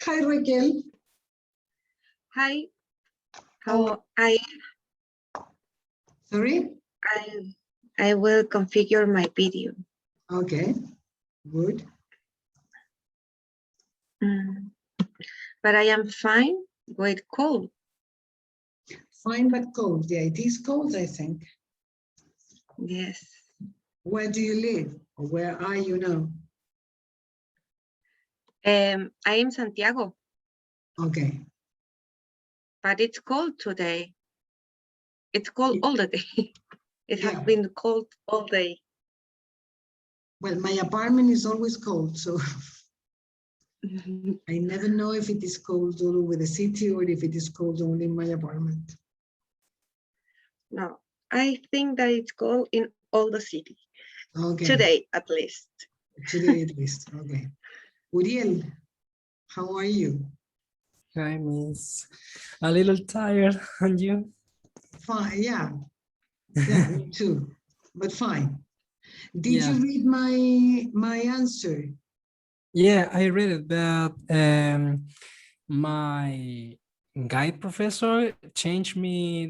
Hi, Raquel. Hi. How Sorry? I will configure my video. Okay, good. But I am fine with cold. Fine, but cold. Yeah, it is cold, I think. Yes. Where do you live? Or where are you now? I am Santiago, Okay. but it's cold today. It's cold all the day. It has Yeah. been cold all day. Well, my apartment is always cold, so I never know if it is cold all over the city or if it is cold only in my apartment. No, I think that it's cold in all the city. Okay. Today, at least. Today at least. Okay. Uriel, how are you? Hi, Miss. A little tired, and you? Fine. Yeah. Yeah, me too. But fine. Did Yeah. you read my answer? Yeah, I read it, but my guide professor changed me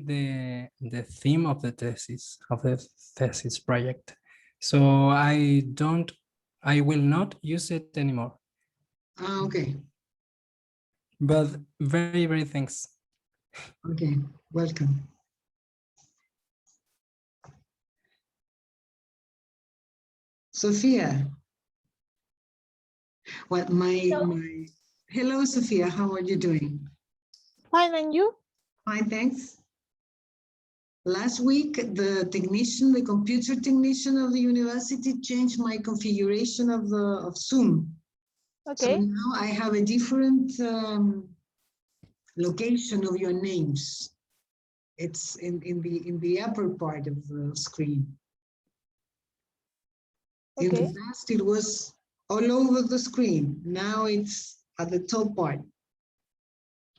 the theme of the thesis project, so I will not use it anymore. Okay. But very thanks. Okay. Welcome. Sophia. Well, hello, Sophia. How are you doing? Fine, and you? Fine, thanks. Last week, the computer technician of the university changed my configuration of Zoom. Okay. So now I have a different location of your names. It's in the upper part of the screen. Okay. In the past, it was all over the screen. Now it's at the top part.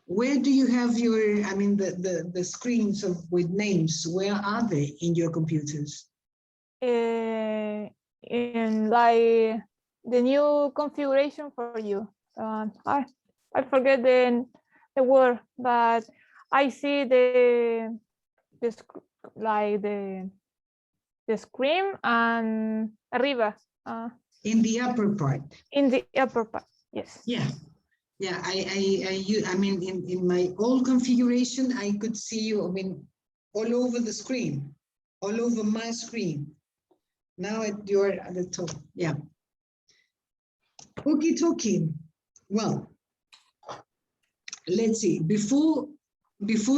Where do you have the screens with names? Where are they in your computers? In like the new configuration for you. I forget the word, but I see the screen and arriba. In the upper part. In the upper part, yes. Yeah. Yeah, in my old configuration, I could see you, all over the screen, all over my screen. Now you're at the top, yeah. Okay, talking. Well, let's see, before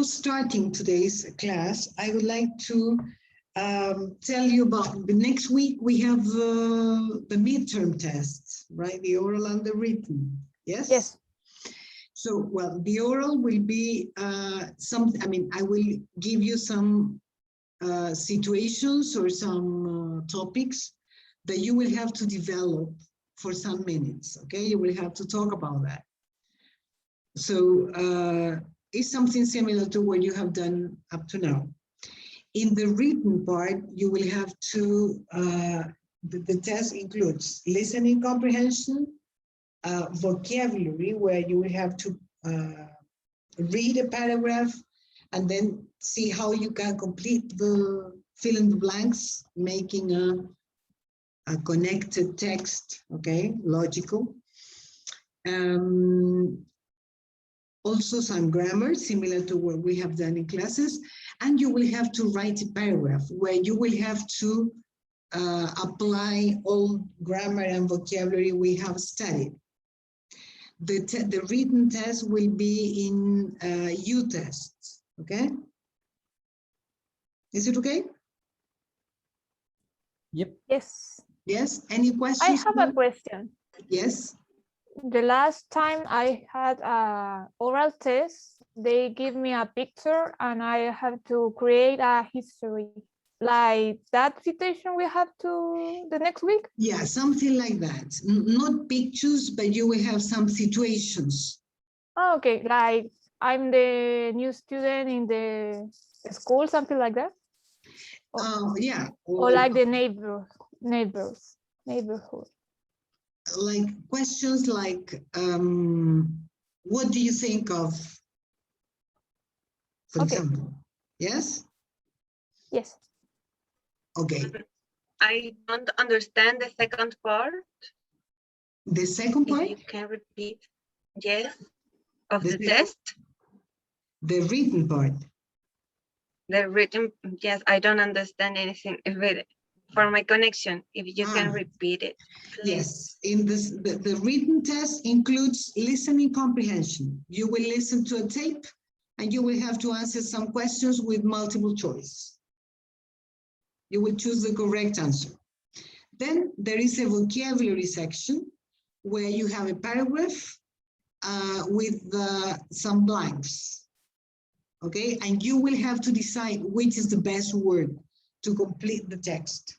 starting today's class, I would like to tell you about the next week. We have the midterm tests, right? The oral and the written, yes? Yes. So, well, the oral will be I will give you some situations or some topics that you will have to develop for some minutes, okay? You will have to talk about that. So it's something similar to what you have done up to now. In the written part, you will have to, the test includes listening comprehension, vocabulary, where you will have to read a paragraph and then see how you can complete fill in the blanks, making a connected text, okay, logical. Also some grammar, similar to what we have done in classes, and you will have to write a paragraph where you will have to apply all grammar and vocabulary we have studied. The written test will be in U-tests, okay? Is it okay? Yep. Yes. Yes, any questions? I have a question. Yes. The last time I had a oral test, they give me a picture and I have to create a history. Like that situation we have to the next week? Yeah, something like that. Not pictures, but you will have some situations. Oh, okay, like I'm the new student in the school, something like that? Yeah. Or like the neighborhood. Like questions like, What do you think of, for Okay. example? Yes? Yes. Okay. I don't understand the second part. The second If part, you can repeat, yes, of The the second- test, the written part. the written, yes, I don't understand anything of it. For my connection, if you can Ah. repeat it, please. Yes, in this, the written test includes listening comprehension. You will listen to a tape and you will have to answer some questions with multiple choice. You will choose the correct answer. Then there is a vocabulary section where you have a paragraph with some blanks. Okay, and you will have to decide which is the best word to complete the text.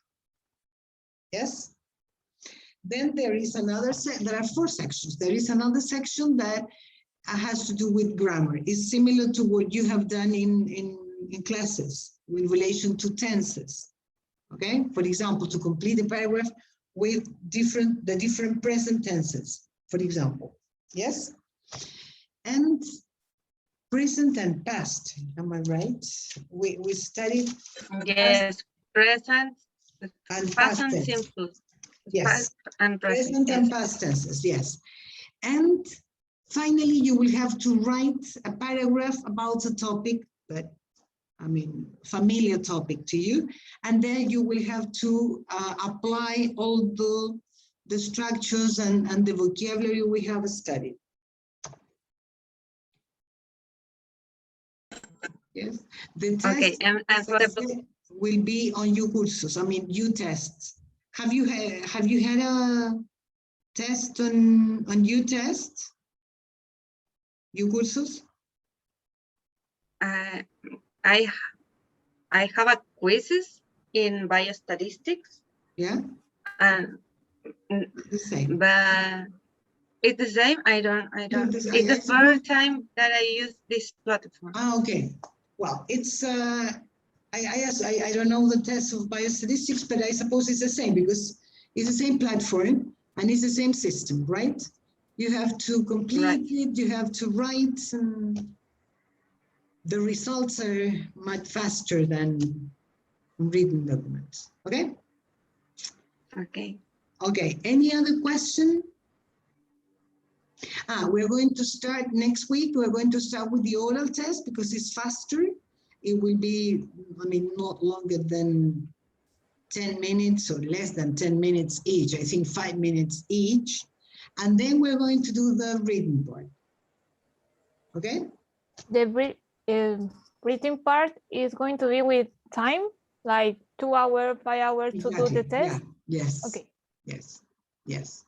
Yes? Then there is another there are 4 sections. There is another section that has to do with grammar. It's similar to what you have done in classes with relation to tenses. Okay, for example, to complete a paragraph with the different present tenses, for example. Yes? And present and past, am I right? We studied Yes, present, and past past and tense. simple. Yes. Past and present. Present and Yes. past tenses, yes. And finally, you will have to write a paragraph about a topic that, I mean, familiar topic to you. And then you will have to apply all the structures and the vocabulary we have studied. Yes, the test Okay, and for the will be on YouCursos. I mean, UTests. Have you had a test on UTest? YouCursos? I have a quizzes in biostatistics, Yeah, and the same. but it's the same. I don't. It's the- It's I the suppose- first time that I use this platform. Ah, okay. Well, it's I don't know the test of biostatistics, but I suppose it's the same because it's the same platform and it's the same system, right? You have to complete it, you have to write, and the results are much faster than written documents. Okay? Okay. Okay, any other question? We're going to start next week. We're going to start with the oral test because it's faster. It will be, I mean, not longer than 10 minutes or less than 10 minutes each. I think 5 minutes each. And then we're going to do the reading part. Okay? The written part is going to be with time, like 2 hours, 5 hours to do the test. Yeah. Yes. Okay. Yes. Yes.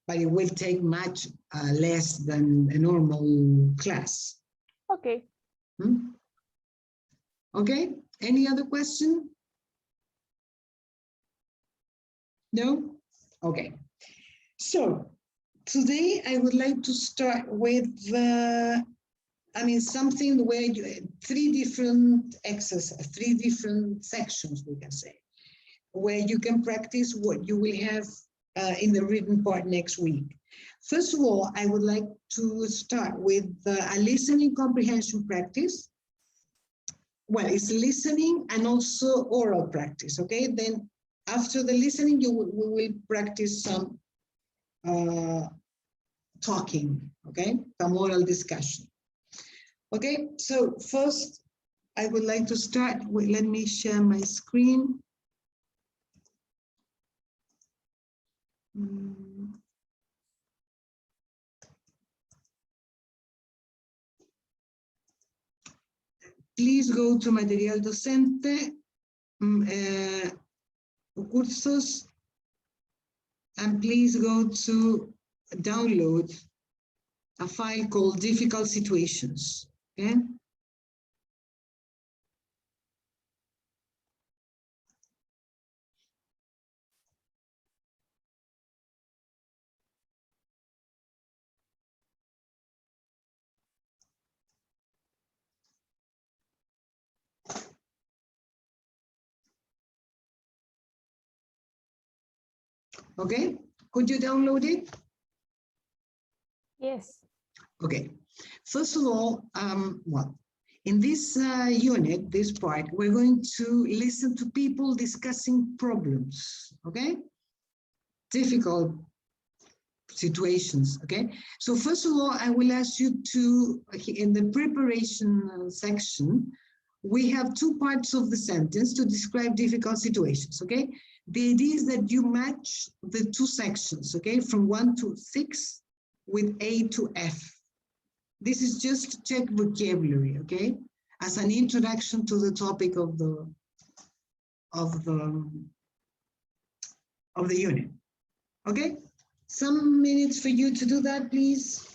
But it will take much less than a normal class. Okay. Hmm? Okay. Any other question? No? Okay. So today I would like to start with something where you 3 different exercises, 3 different sections, we can say, where you can practice what you will have in the written part next week. First of all, I would like to start with a listening comprehension practice. Well, it's listening and also oral practice, okay? Then after the listening, we will practice some talking, okay? Some oral discussion. Okay, so first I would like to start with, let me share my screen. Please go to Material Docente, cursos, and please go to download a file called Difficult Situations, okay? Okay, could you download it? Yes. Okay, first of all, well, in this unit, this part, we're going to listen to people discussing problems, okay? Difficult situations, okay? So first of all, I will ask you to, in the preparation section, we have two parts of the sentence to describe difficult situations, okay? The idea is that you match the two sections, okay? From 1 to 6 with A to F. This is just to check vocabulary, okay? As an introduction to the topic of the unit, okay? Some minutes for you to do that, please.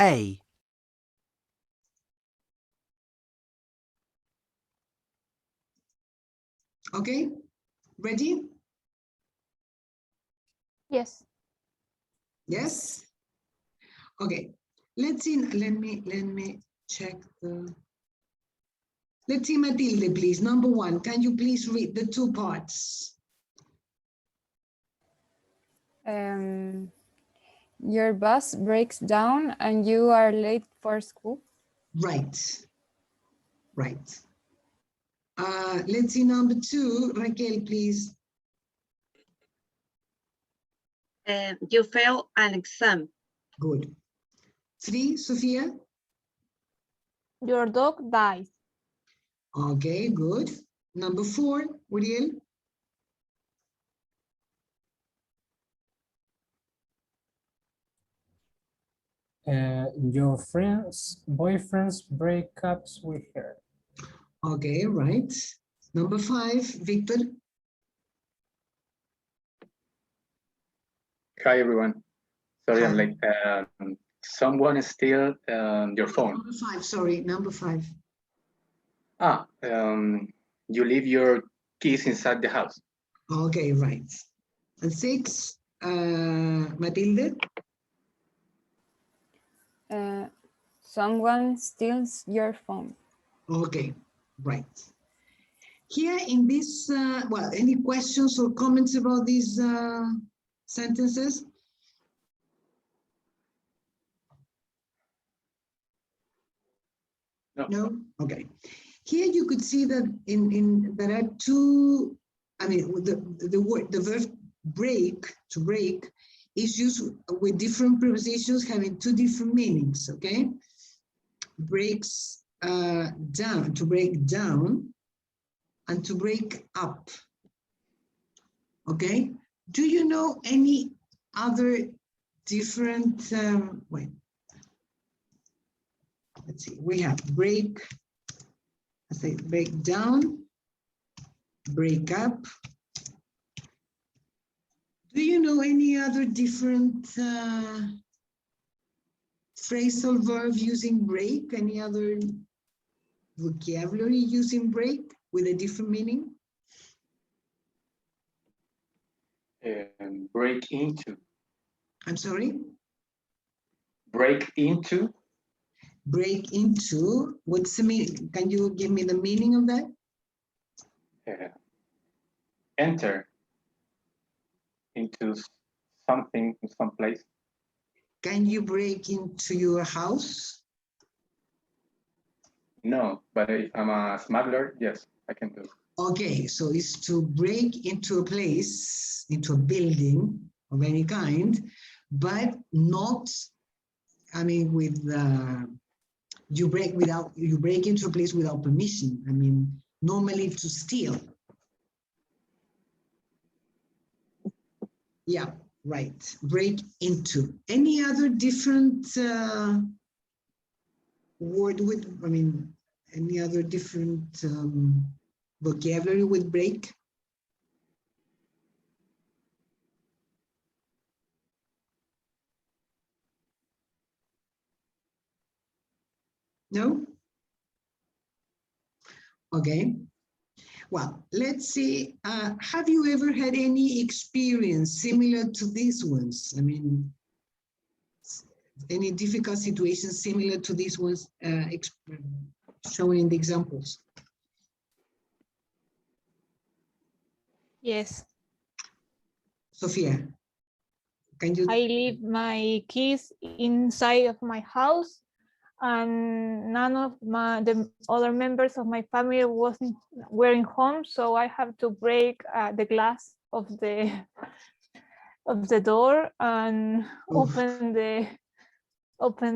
A. Okay, ready? Yes. Yes? Okay, let's see, let me check the, let's see Matilde, please. Number 1, can you please read the two parts? Your bus breaks down and you are late for school. Right, right. Let's see number 2, Raquel, please. You fail an exam. Good. 3, Sofia. Your dog dies. Okay, good. Number 4, Uriel. Your friends, boyfriends break up with her. Okay, right. Number 5, Victor. Hi, everyone. Sorry, I'm Hi. late. Someone steal your phone. Number 5, sorry, number 5. You leave your keys inside the house. Okay, right. And 6, Matilde. Someone steals your phone. Okay, right. Here in this, well, any questions or comments about these sentences? No. No? Okay. Here you could see that there are two, I mean, the verb break, to break, is used with different prepositions having two different meanings, okay? Breaks down, to break down, and to break up, okay? Do you know any other different, wait, let's see, we have break, I say break down, break up. Do you know any other different phrasal verb using break? Any other vocabulary using break with a different meaning? Break into. I'm sorry? Break into. Break into, what's the meaning? Can you give me the meaning of that? enter into something, in some place? Can you break into your house? No, but if I'm a smuggler, yes, I can do. Okay, so it's to break into a place, into a building of any kind, but not, I mean, with you break into a place without permission. I mean, normally to steal. Yeah, right. Break into. Any other different word with, I mean, any other different vocabulary with break? No? Okay. Well, let's see. Have you ever had any experience similar to these ones? I mean, any difficult situations similar to these ones shown in the examples? Yes, Sophia, can you? I leave my keys inside of my house, and none of the other members of my family weren't home, so I have to break the glass of the door and open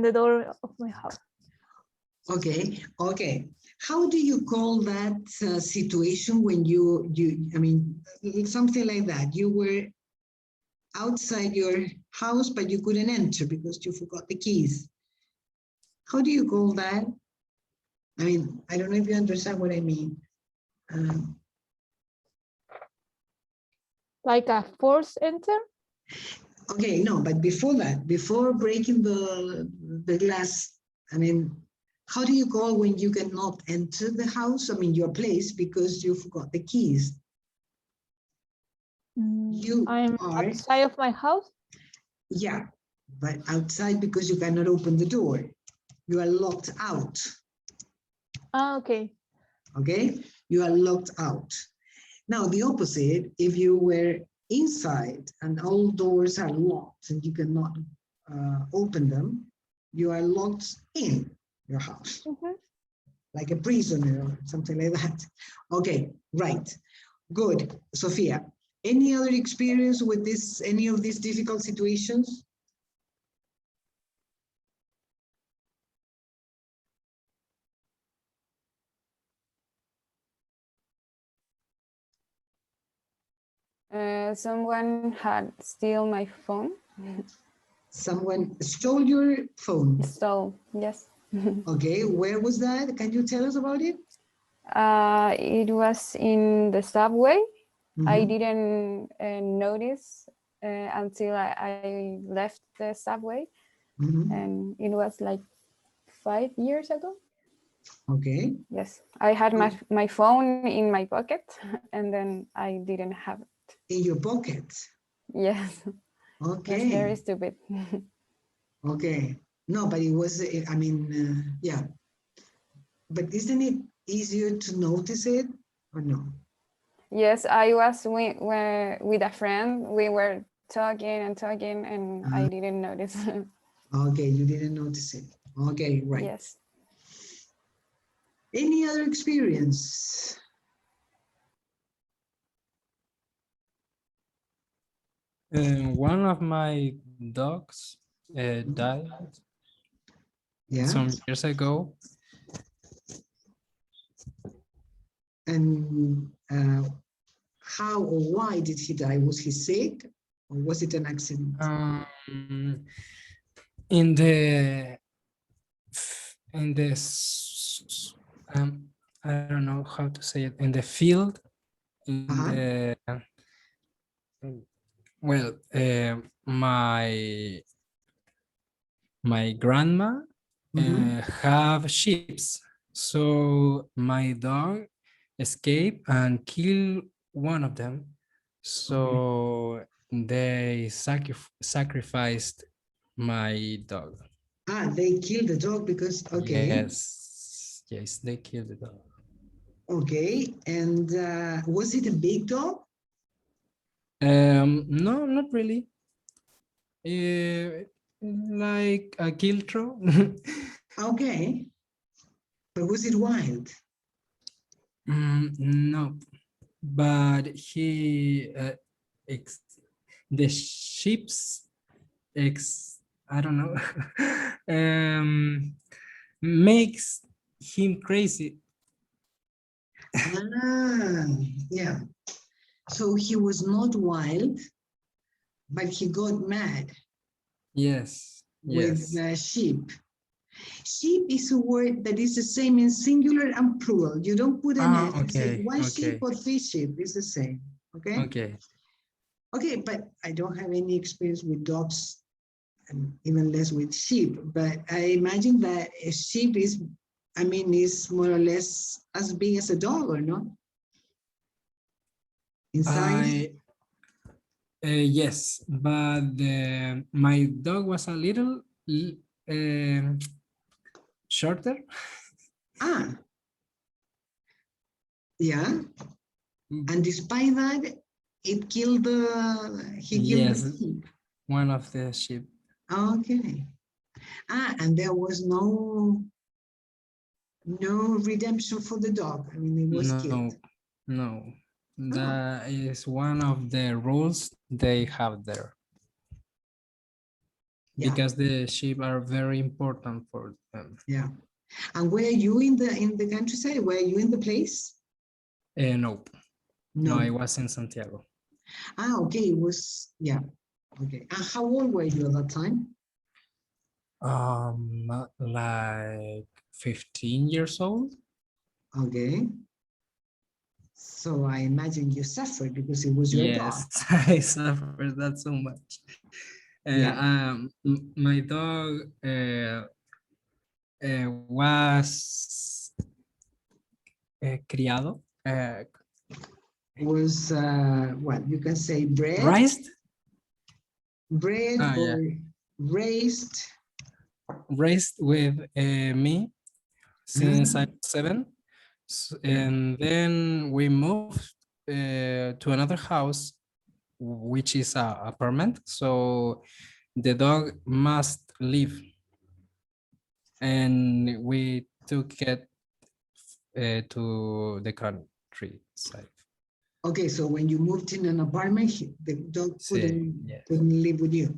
the door of my house. Okay, okay. How do you call that situation when you, I mean, something like that? You were outside your house, but you couldn't enter because you forgot the keys. How do you call that? I mean, I don't know if you understand what I mean. Like a forced enter? Okay, no, but before that, before breaking the glass, I mean, how do you call when you cannot enter the house? I mean, your place because you forgot the keys. You I'm are, outside of my house. yeah, but outside because you cannot open the door. You are locked out. Ah, okay. Okay, you are locked out. Now, the opposite, if you were inside and all doors are locked and you cannot open them, you are locked in your house, like a prisoner or something like that. Okay, right. Good. Sophia, any other experience with this, any of these difficult situations? Someone had steal my phone. Someone stole your phone. Stole, yes. Okay, where was that? Can you tell us about it? It was in the subway. I Mhm. didn't notice until I left the subway, Mhm. and it was like 5 years ago. Okay. Yes, I had my phone in my pocket, and then I didn't have it. In your pocket. Yes, that's Okay. very stupid. Okay. No, but it was, I mean, yeah. But isn't it easier to notice it or no? Yes, I was with a friend. We were talking and talking, and I didn't notice. Okay, you didn't notice it. Okay, right. Yes. Any other experience? One of my dogs died Yeah. some years ago. And how or why did he die? Was he sick or was it an accident? In the I don't know how to say it, in the field, in the well, my grandma have sheep, so my dog escaped and killed one of them. So they sacrificed my dog. They killed the dog because, okay. Yes, they killed the dog. Okay, and was it a big dog? No, not really. Like a Kiltro. Okay, but was it wild? No, but the sheep's I don't know, makes him crazy. Ah, yeah. So he was not wild, but he got mad Yes, with yes. sheep. Sheep is a word that is the same in singular and plural. You don't put an S. You say Okay, one sheep okay, or three sheep. It's the same. Okay. okay. Okay, but I don't have any experience with dogs, and even less with sheep. But I imagine that a sheep is, I mean, is more or less as big as a dog, or not? In size. Yes, but my dog was a little shorter. Ah, yeah. And despite that, it killed the he killed Yes, the sheep. one of the sheep. Okay. Ah, and there was no redemption for the dog. I mean, it was killed. No, Oh, that is one of the rules they have there yeah, because the sheep are very important for them. yeah. And were you in the countryside? Were you in the place? No, no, I No. was in Santiago. Ah, okay. It was, yeah. Okay. And how old were you at that time? Like 15 years old. Okay. So I imagine you suffered because it was your dog. Yes, I suffered that so much. Yeah. My dog was criado, Was what you can say bred, raised. bred Yeah, or raised. raised with me since I Ah, was 7. yeah. And then we moved to another house, which is a apartment. So the dog must leave, and we took it to the countryside. Okay, so when you moved in an apartment, the dog Sí, yes, couldn't live with you.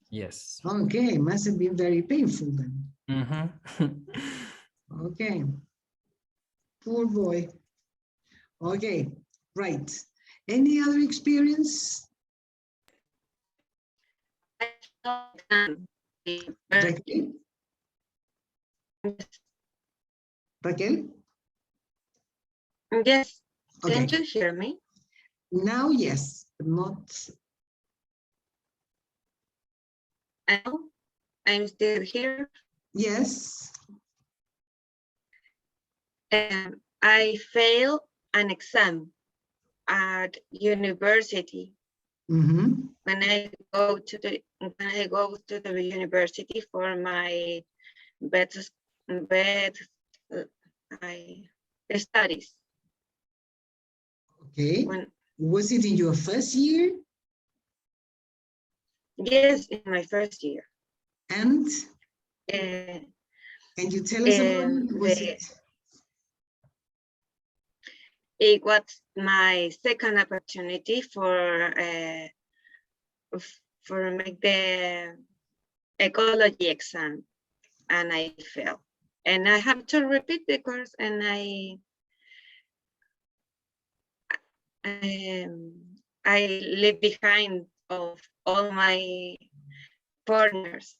yes. Okay, must have been very painful then. Mhm. Okay, poor boy. Okay, right. Any other experience, Raquel? Raquel? Yes, Okay, can you hear me? now yes, but not. I'm still here. Yes. I failed an exam at university. Mm-hmm. When I go to the university for my bed studies. Okay. When, Was it in your first year? yes, in my first year. And Uh, can you tell us about it? it was my second opportunity for make the ecology exam, and I failed. And I have to repeat the course, and I leave behind of all my partners,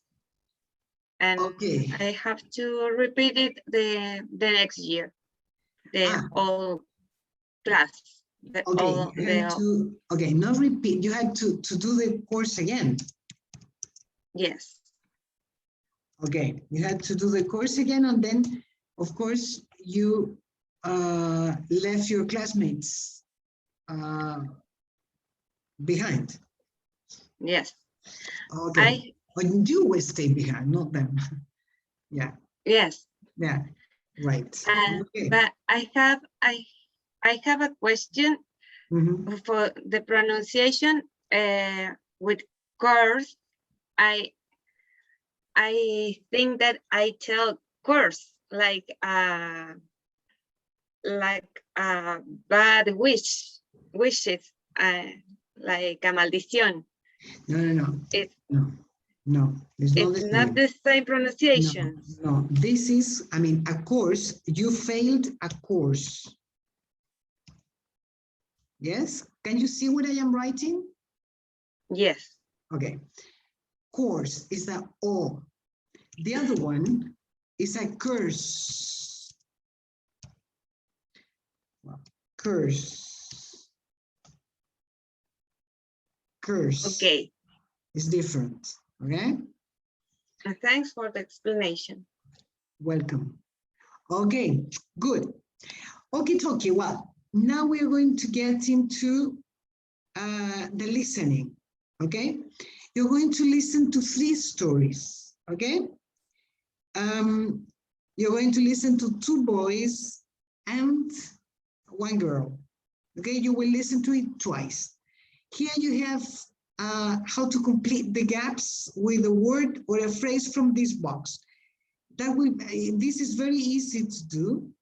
and Okay. I have to repeat it the next year, the all class. Okay, you had to, okay, not repeat, you had to do the course again. Yes. Okay, you had to do the course again, and then, of course, you left your classmates behind. Yes. Okay, but you will stay behind, not them. Yeah. Yes. Yeah, right. Okay. But I I have a question Mhm. for the pronunciation with course. I think that I tell course like bad wishes, like a maldición. No. It's No, it's not the not same. the same pronunciation. No, this is, I mean, a course, you failed a course. Yes, can you see what I am writing? Yes. Okay, course is a O. The other one is a curse. Well, curse. Curse Okay. is different, okay? Thanks for the explanation. Welcome. Okay, good. Okay, well, now we're going to get into the listening, okay? You're going to listen to 3 stories, okay? You're going to listen to 2 boys and 1 girl, okay? You will listen to it twice. Here you have how to complete the gaps with a word or a phrase from this box. This is very easy to do.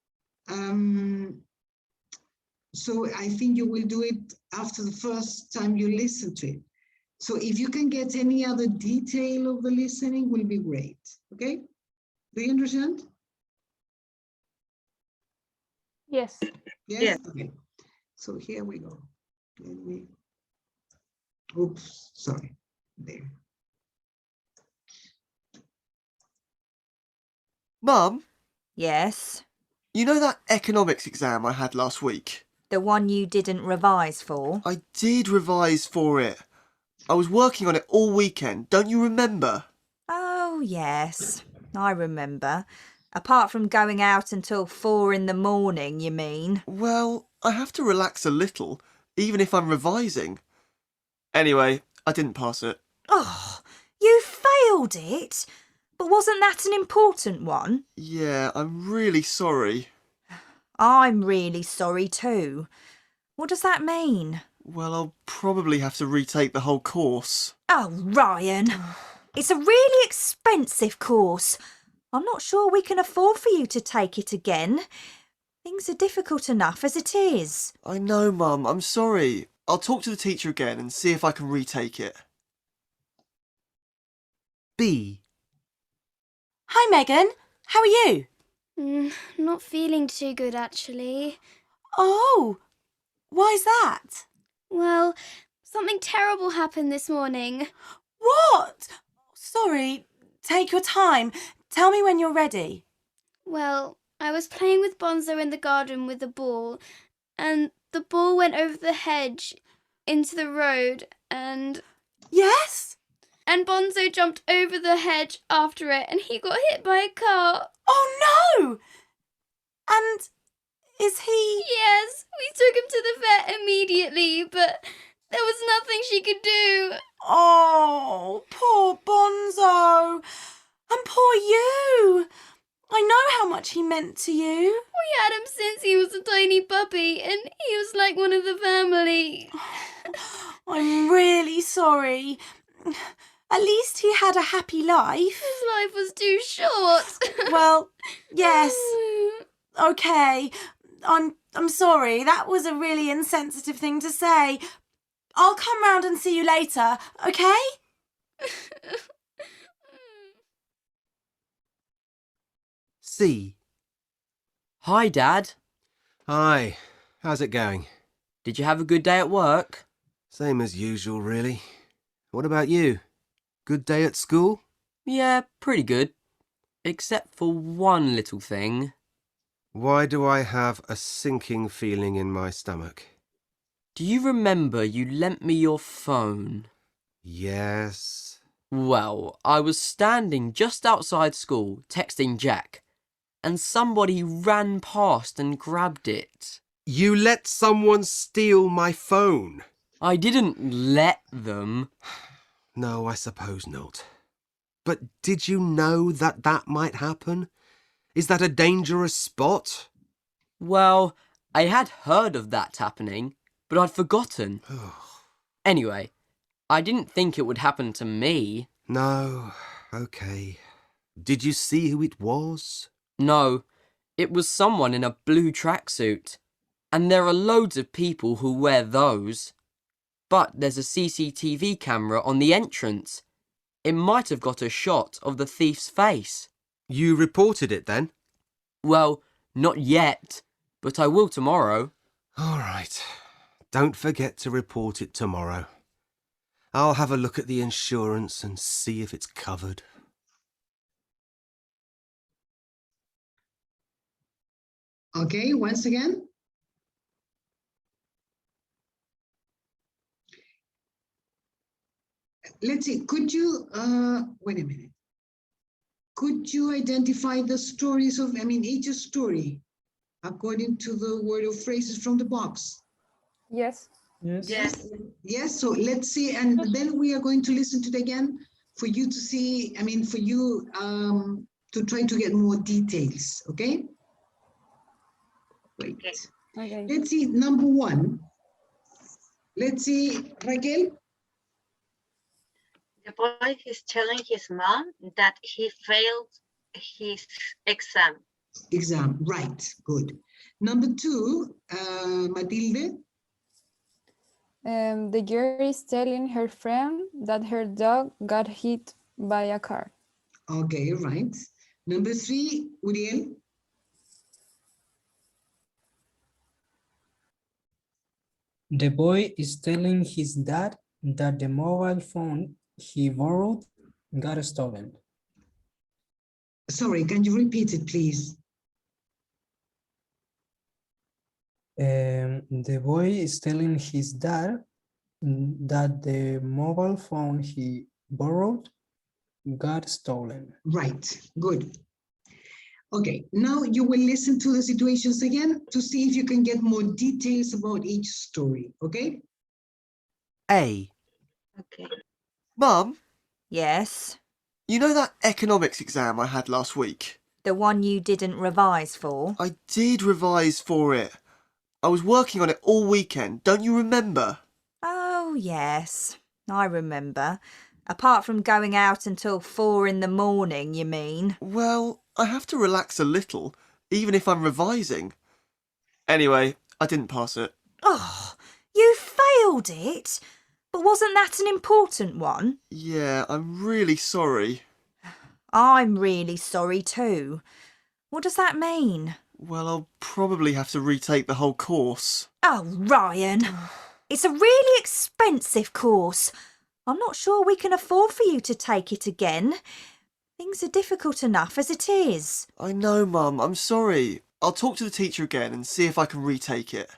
So I think you will do it after the first time you listen to it. So if you can get any other detail of the listening will be great, okay? Do you understand? Yes. Yes? Yes. Okay. So here we go. Oops, sorry, there. Mum, Yes, you know that economics exam I had last week? the one you didn't revise for. I did revise for it. I was working on it all weekend, don't you remember? Oh, yes, I remember. Apart from going out until 4 in the morning, you mean? Well, I have to relax a little, even if I'm revising. Anyway, I didn't pass it. Oh, you failed it? But wasn't that an important one? Yeah, I'm really sorry. I'm really sorry too. What does that mean? Well, I'll probably have to retake the whole course. Oh, Ryan, it's a really expensive course. I'm not sure we can afford for you to take it again. Things are difficult enough as it is. I know, Mum, I'm sorry. I'll talk to the teacher again and see if I can retake it. B. Hi, Megan. How are you? Not feeling too good, actually. Oh, why's that? Well, something terrible happened this morning. What? Sorry, take your time. Tell me when you're ready. Well, I was playing with Bonzo in the garden with the ball, and the ball went over the hedge into the road, and Yes? Bonzo jumped over the hedge after it, and he got hit by a car. Oh, no! And is he... Yes, we took him to the vet immediately, but there was nothing she could do. Oh, poor Bonzo. And poor you. I know how much he meant to you. We had him since he was a tiny puppy, and he was like one of the family. I'm really sorry. At least he had a happy life. His life was too short. Well, yes. Okay. I'm sorry. That was a really insensitive thing to say. I'll come round and see you later, okay? C. Hi, Dad. Hi. How's it going? Did you have a good day at work? Same as usual, really. What about you? Good day at school? Yeah, pretty good. Except for one little thing. Why do I have a sinking feeling in my stomach? Do you remember you lent me your phone? Yes. Well, I was standing just outside school texting Jack, and somebody ran past and grabbed it. You let someone steal my phone? I didn't let them. No, I suppose not. But did you know that might happen? Is that a dangerous spot? Well, I had heard of that happening, but I'd forgotten. Anyway, I didn't think it would happen to me. No, okay. Did you see who it was? No, it was someone in a blue tracksuit. And there are loads of people who wear those. But there's a CCTV camera on the entrance. It might have got a shot of the thief's face. You reported it then? Well, not yet, but I will tomorrow. All right. Don't forget to report it tomorrow. I'll have a look at the insurance and see if it's covered. Okay, once again. Let's see, could you, wait a minute. Could you identify the stories of, each story according to the word or phrases from the box? Yes. Yes. Yes, so let's see, and then we are going to listen to it again for you to see, for you to try to get more details, okay? Wait. Okay. Let's see, number one. Let's see, Raquel. The boy is telling his mom that he failed his exam. Exam, right, good. Number two, Matilde. The girl is telling her friend that her dog got hit by a car. Okay, right. Number three, Uriel. The boy is telling his dad that the mobile phone he borrowed got stolen. Sorry, can you repeat it, please? The boy is telling his dad that the mobile phone he borrowed got stolen. Right, good. Okay, now you will listen to the situations again to see if you can get more details about each story, okay? A. Okay. Mum, Yes, you know that economics exam I had last week? the one you didn't revise for. I did revise for it. I was working on it all weekend, don't you remember? Oh, yes, I remember. Apart from going out until 4 in the morning, you mean? Well, I have to relax a little, even if I'm revising. Anyway, I didn't pass it. Oh, you failed it? But wasn't that an important one? Yeah, I'm really sorry. I'm really sorry too. What does that mean? Well, I'll probably have to retake the whole course. Oh, Ryan, it's a really expensive course. I'm not sure we can afford for you to take it again. Things are difficult enough as it is. I know, Mum, I'm sorry. I'll talk to the teacher again and see if I can retake it.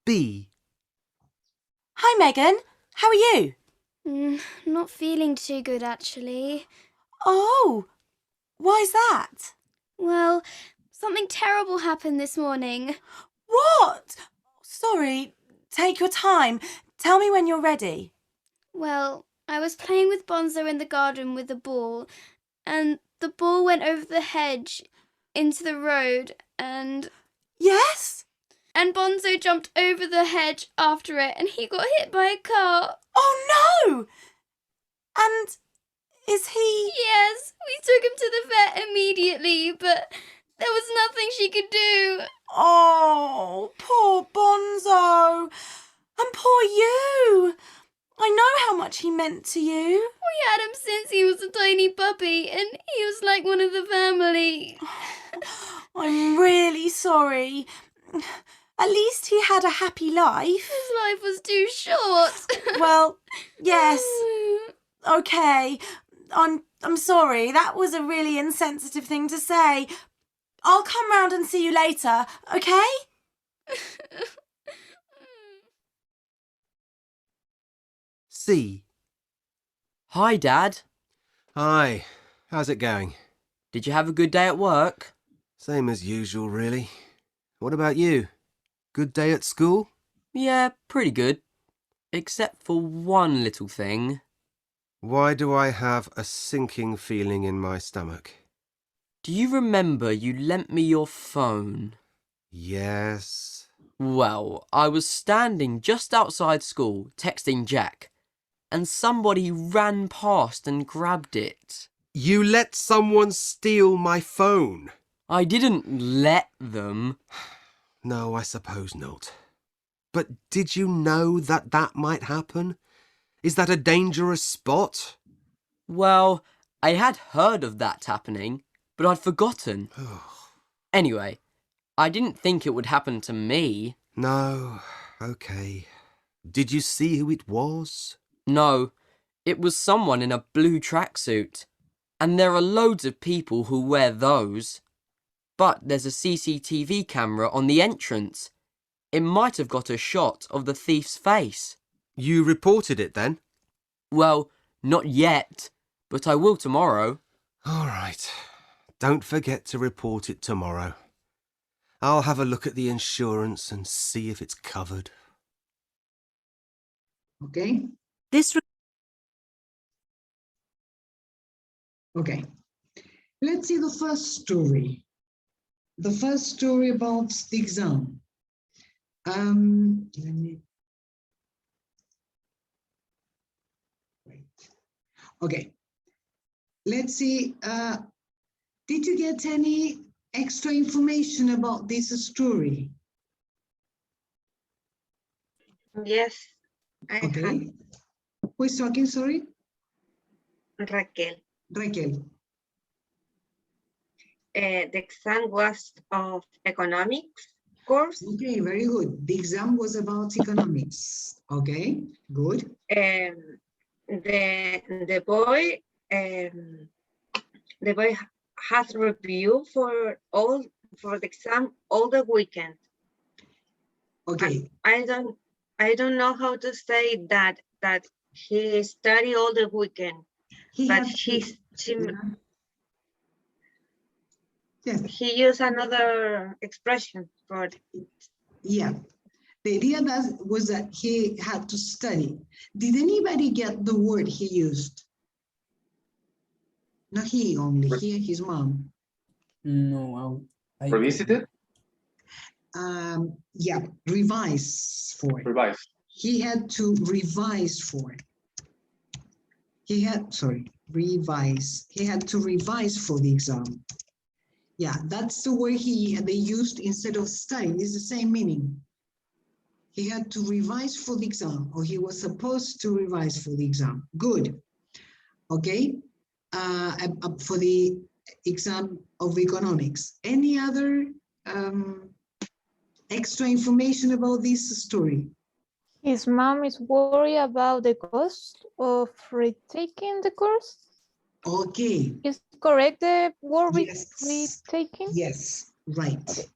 B. Hi, Megan. How are you? Not feeling too good, actually. Oh, why's that? Well, something terrible happened this morning. What? Sorry, take your time. Tell me when you're ready. Well, I was playing with Bonzo in the garden with the ball, and the ball went over the hedge into the road, and... Yes? And Bonzo jumped over the hedge after it, and he got hit by a car. Oh, no! And is he... Yes, we took him to the vet immediately, but there was nothing she could do. Oh, poor Bonzo. And poor you. I know how much he meant to you. We had him since he was a tiny puppy, and he was like one of the family. I'm really sorry. At least he had a happy life. His life was too short. Well, yes. Okay. I'm sorry. That was a really insensitive thing to say. I'll come round and see you later, okay? C. Hi, Dad. Hi. How's it going? Did you have a good day at work? Same as usual, really. What about you? Good day at school? Yeah, pretty good. Except for one little thing. Why do I have a sinking feeling in my stomach? Do you remember you lent me your phone? Yes. Well, I was standing just outside school texting Jack, and somebody ran past and grabbed it. You let someone steal my phone? I didn't let them. No, I suppose not. But did you know that that might happen? Is that a dangerous spot? Well, I had heard of that happening, but I'd forgotten. Anyway, I didn't think it would happen to me. No, okay. Did you see who it was? No, it was someone in a blue tracksuit. And there are loads of people who wear those. But there's a CCTV camera on the entrance. It might have got a shot of the thief's face. You reported it then? Well, not yet, but I will tomorrow. All right. Don't forget to report it tomorrow. I'll have a look at the insurance and see if it's covered. Okay. Okay. Let's see the first story. The first story about the exam. Let me wait. Okay. Let's see. Did you get any extra information about this story? Yes, I Okay. Who is talking, sorry? had Raquel. Raquel. The exam was of economics course. Okay, very good. The exam was about economics. Okay, good. The boy has review for the exam all the weekend. Okay. I don't know how to say that he study all the weekend, but he used another expression for it. Yeah. The idea was that he had to study. Did anybody get the word he used? Not he only, he and his mom. No, I Revisited? Yeah, revise for it. Revise. He had to revise for it. Revise. He had to revise for the exam. Yeah, that's the word they used instead of studying. It's the same meaning. He had to revise for the exam, or he was supposed to revise for the exam. Good. Okay. For the exam of economics. Any other extra information about this story? His mom is worried about the cost of retaking the course. Okay. Is correct the word Yes. retaking? Yes, right. Okay.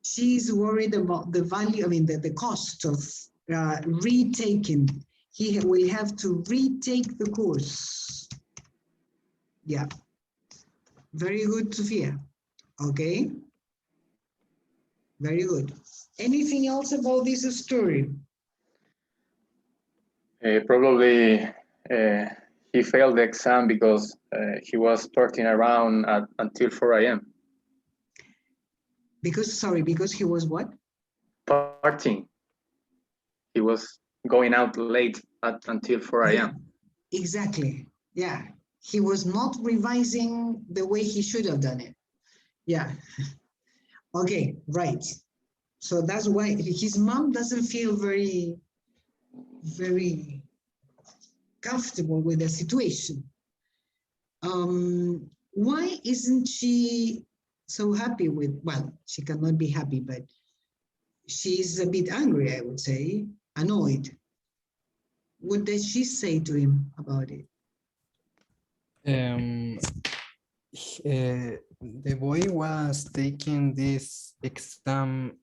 She's worried about the value, the cost of retaking. He will have to retake the course. Yeah. Very good, Sophia. Okay. Very good. Anything else about this story? Probably he failed the exam because he was partying around until 4 a.m. Because he was what? Partying. He was going out late until 4 a.m. Yeah, exactly. Yeah. He was not revising the way he should have done it. Yeah. Okay, right. So that's why his mom doesn't feel very comfortable with the situation. Why isn't she so happy with, well, she cannot be happy, but she's a bit angry, I would say, annoyed. What does she say to him about it? The boy was taking this exam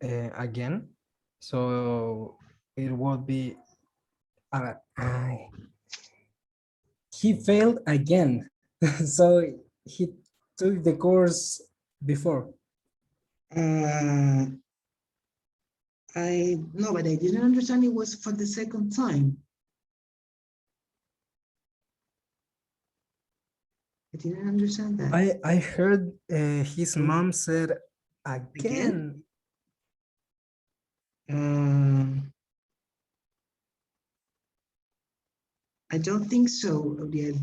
again, so it would be he failed again. So he took the course before. No, but I didn't understand it was for the second time. I didn't understand that. I heard his mom said again. I don't think so, Uriel.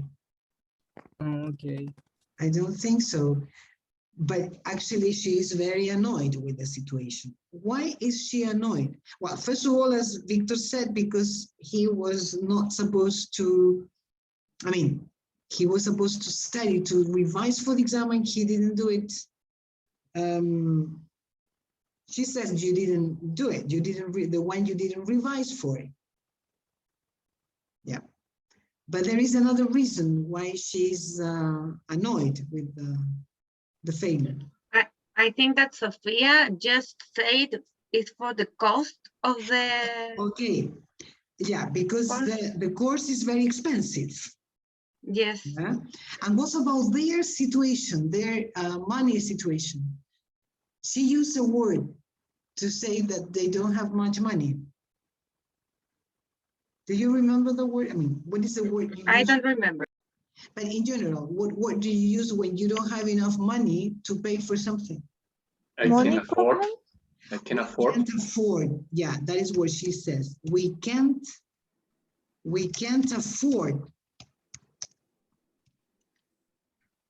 Okay. I don't think so. But actually, she is very annoyed with the situation. Why is she annoyed? Well, first of all, as Victor said, because he was not supposed to, I mean, he was supposed to study, to revise for the exam, and he didn't do it. She says you didn't do it. You didn't read the one you didn't revise for it. Yeah. But there is another reason why she's annoyed with the failure. I think that Sophia just said it's for the cost of the. Okay. Yeah, because the course is very expensive. Yes. Yeah? And what about their situation, their money situation? She used a word to say that they don't have much money. Do you remember the word? I mean, what is the word you use? I don't remember. But in general, what word do you use when you don't have enough money to pay for something? I can afford. I can afford. Can't afford. Yeah, that is what she says. We can't afford.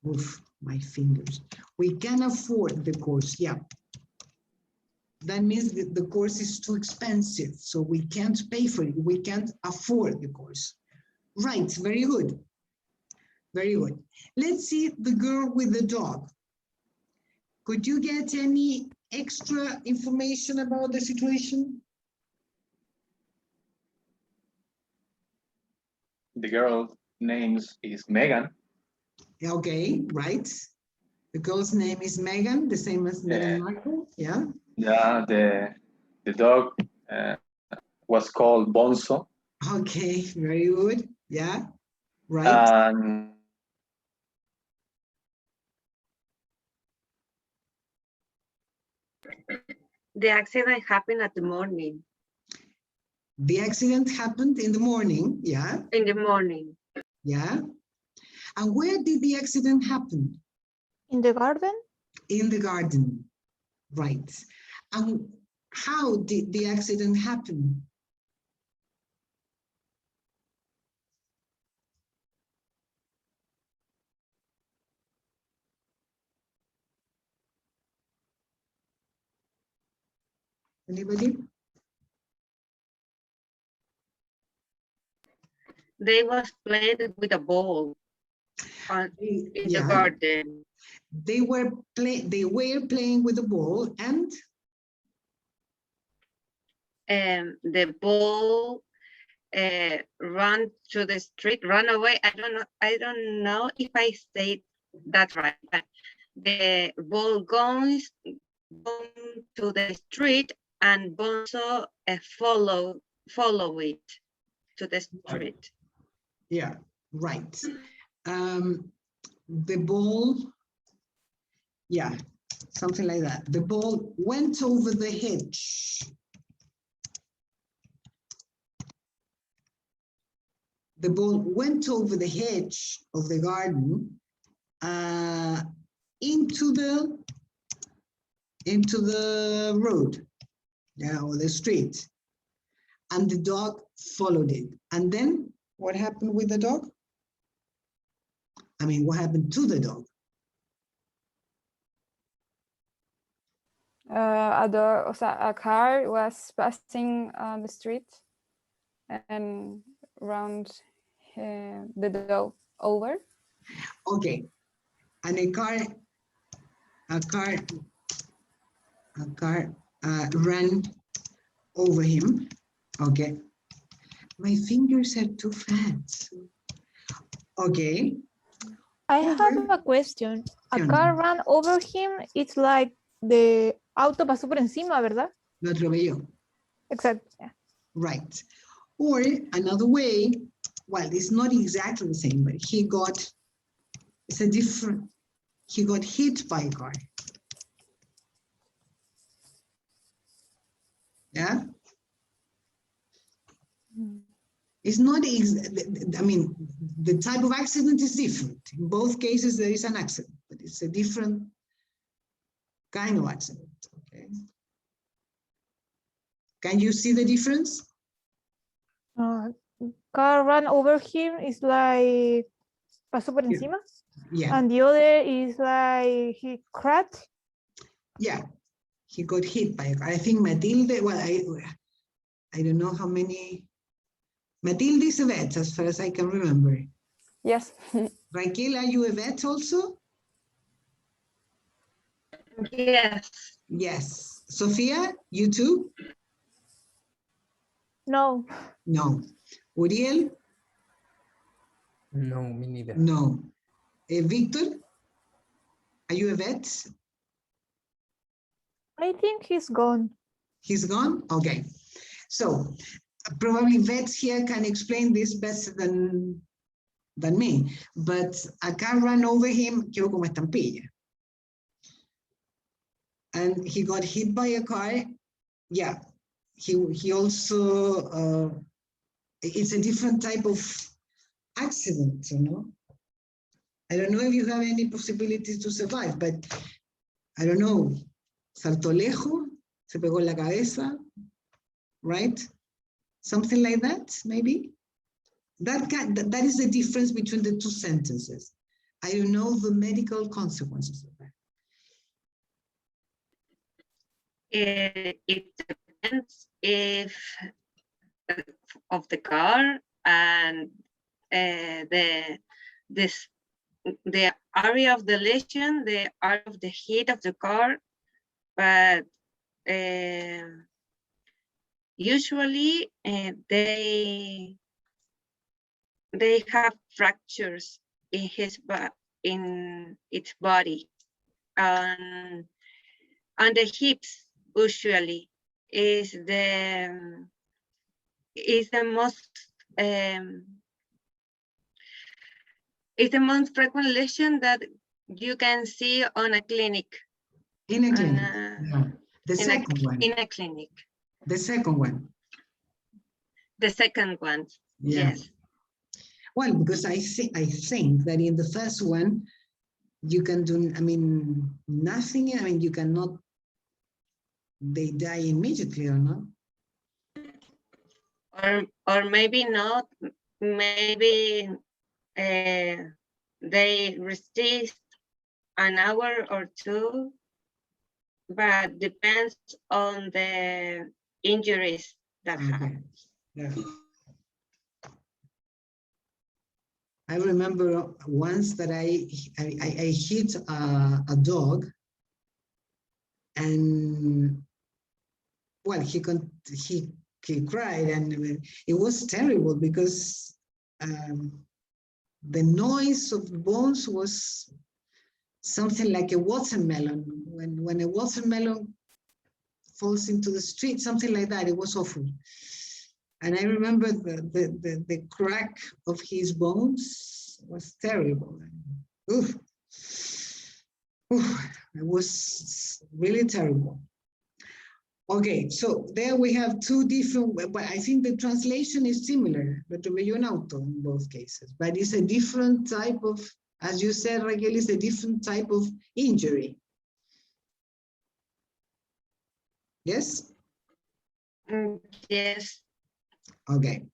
Oof, my fingers. We can afford the course. Yeah. That means that the course is too expensive, so we can't pay for it. We can't afford the course. Right, very good. Very good. Let's see the girl with the dog. Could you get any extra information about the situation? The girl's name is Megan. Okay, right. The girl's name is Megan, the same as Meghan Markle, yeah? Yeah, the dog was called Bonzo. Okay, very good, yeah, right. The accident happened at the morning. The accident happened in the morning, yeah? In the morning. Yeah. And where did the accident happen? In the garden? In the garden, right. And how did the accident happen? Anybody? They was playing with a ball in the garden. They were playing with the ball and the ball ran to the street, ran away. I don't know if I said that right. But the ball goes to the street and Bonzo follow it to the street. Yeah, right. The ball, yeah, something like that. The ball went over the hedge. The ball went over the hedge of the garden into the road, yeah, or the street. And the dog followed it. And then what happened with the dog? I mean, what happened to the dog? A car was passing on the street and round the dog over. Okay, and a car ran over him. Okay, my fingers are too fat. Okay. I have a question. A car ran over him. It's like the auto pasó por encima, ¿verdad? Lo atropelló. Exacto. Yeah. Right. Or another way, well, it's not exactly the same, but he got hit by a car. Yeah? It's not, I mean, the type of accident is different. In both cases, there is an accident, but it's a different kind of accident, okay? Can you see the difference? Car ran over him is like pasó por encima. Yeah. And the other is like he crashed. Yeah, he got hit by, I think Matilde, well, I don't know how many, Matilde is a vet as far as I can remember. Yes. Raquel, are you a vet also? Yes. Yes. Sophia, you too? No. No. Uriel? No, me neither. No. Victor, are you a vet? I think he's gone. He's gone? Okay. So probably vets here can explain this better than me, but a car ran over him, quedó como estampilla. And he got hit by a car. Yeah, he also, it's a different type of accident, you know? I don't know if you have any possibilities to survive, but I don't know. Saltó lejos, se pegó en la cabeza, right? Something like that, maybe? That is the difference between the two sentences. I don't know the medical consequences of that. It depends if of the car and the area of the lesion, the area of the hit of the car, but usually they have fractures in its body, and the hips usually is the most frequent lesion that you can see on a clinic. In a clinic, yeah. The second one. In a clinic. The second one. The second one, yeah. Yes. Well, because I think that in the first one, you can do, I mean, nothing. I mean, you cannot, they die immediately or not? Or maybe not, maybe they resist an hour or two, but depends on the injuries that happen. Yeah. I remember once that I hit a dog, and well, he cried, and it was terrible because the noise of the bones was something like a watermelon. When a watermelon falls into the street, something like that. It was awful. And I remember the crack of his bones was terrible. Oof. Oof. It was really terrible. Okay, so there we have two different, but I think the translation is similar, atropelló un auto in both cases, but it's a different type of, as you said, Raquel, it's a different type of injury. Yes? Yes. Okay.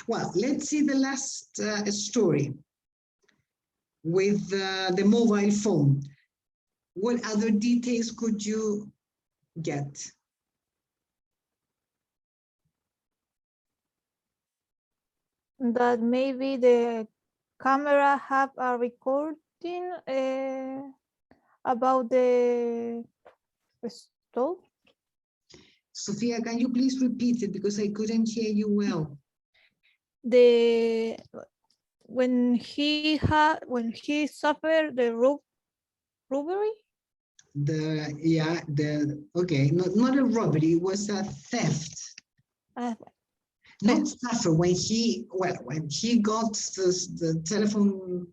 Well, let's see the last story with the mobile phone. What other details could you get? That maybe the camera have a recording about the stove. Sophia, can you please repeat it because I couldn't hear you well? When he suffered the robbery. Okay, not a robbery, it was a theft. Not suffer when he got the telephone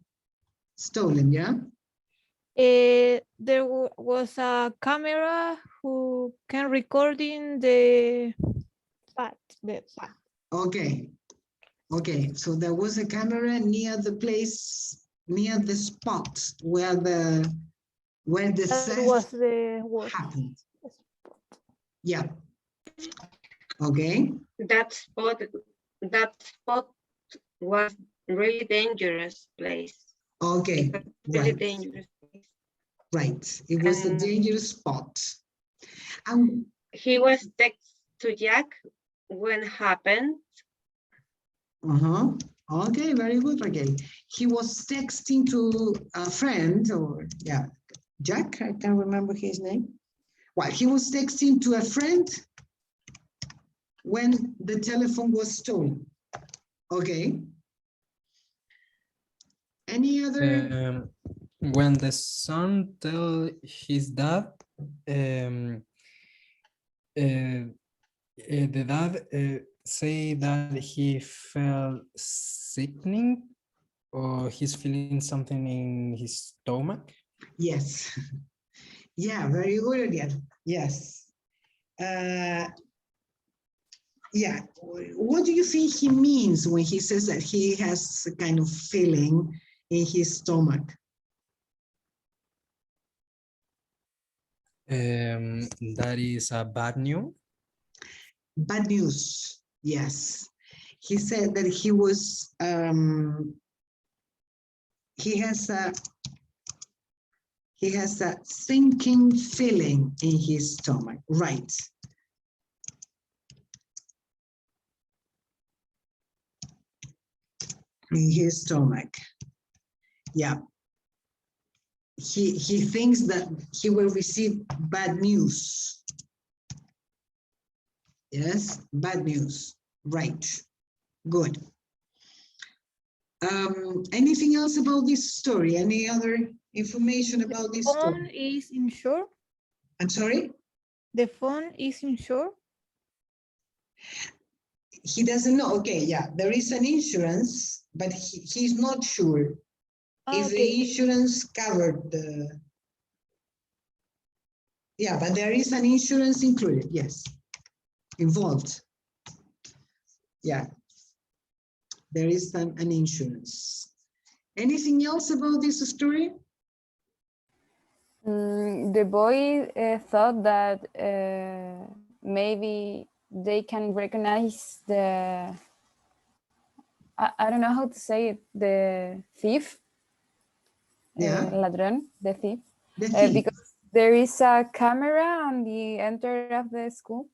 stolen, yeah? There was a camera who can recording the path. Okay. Okay, so there was a camera near the place, near the spot where the That was theft the word. happened. Yeah. Okay. That spot was really dangerous place. Okay. Really Right. dangerous place. Right. It was a And dangerous spot. And he was text to Jack when happened. Okay, very good, Raquel. He was texting to a friend, or yeah, Jack, I can't remember his name. Well, he was texting to a friend when the telephone was stolen. Okay. Any other? When the son tell his dad, the dad say that he felt sickening or he's feeling something in his stomach. Yes. Yeah, very good again. Yes. Yeah. What do you think he means when he says that he has a kind of feeling in his stomach? That is a bad news. Bad news. Yes. He said that he was, he has a sinking feeling in his stomach. Right. In his stomach. Yeah. He thinks that he will receive bad news. Yes, bad news. Right. Good. Anything else about this story? Any other information about this Phone story? is insured. I'm sorry? The phone is insured. He doesn't know. Okay, yeah, there is an insurance, but he's not sure if the insurance covered the. Yeah, but there is an insurance included, yes, involved. Yeah, there is an insurance. Anything else about this story? The boy thought that maybe they can recognize the, I don't know how to say it, the thief. Yeah. Ladrón, the thief. The thief. Because there is a camera on the enter of the school,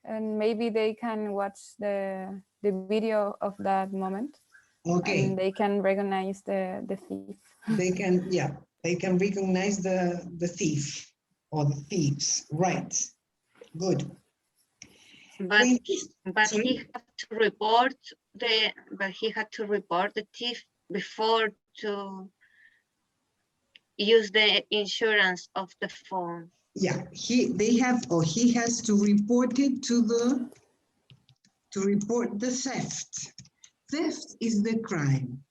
and maybe they can watch the video of that moment. Okay. And they can recognize the thief. They can, yeah, they can recognize the thief or the thieves. Right. Good. But Sorry? he had to report the thief before to use the insurance of the phone. Yeah, he has to report it to report the theft. Theft is the crime,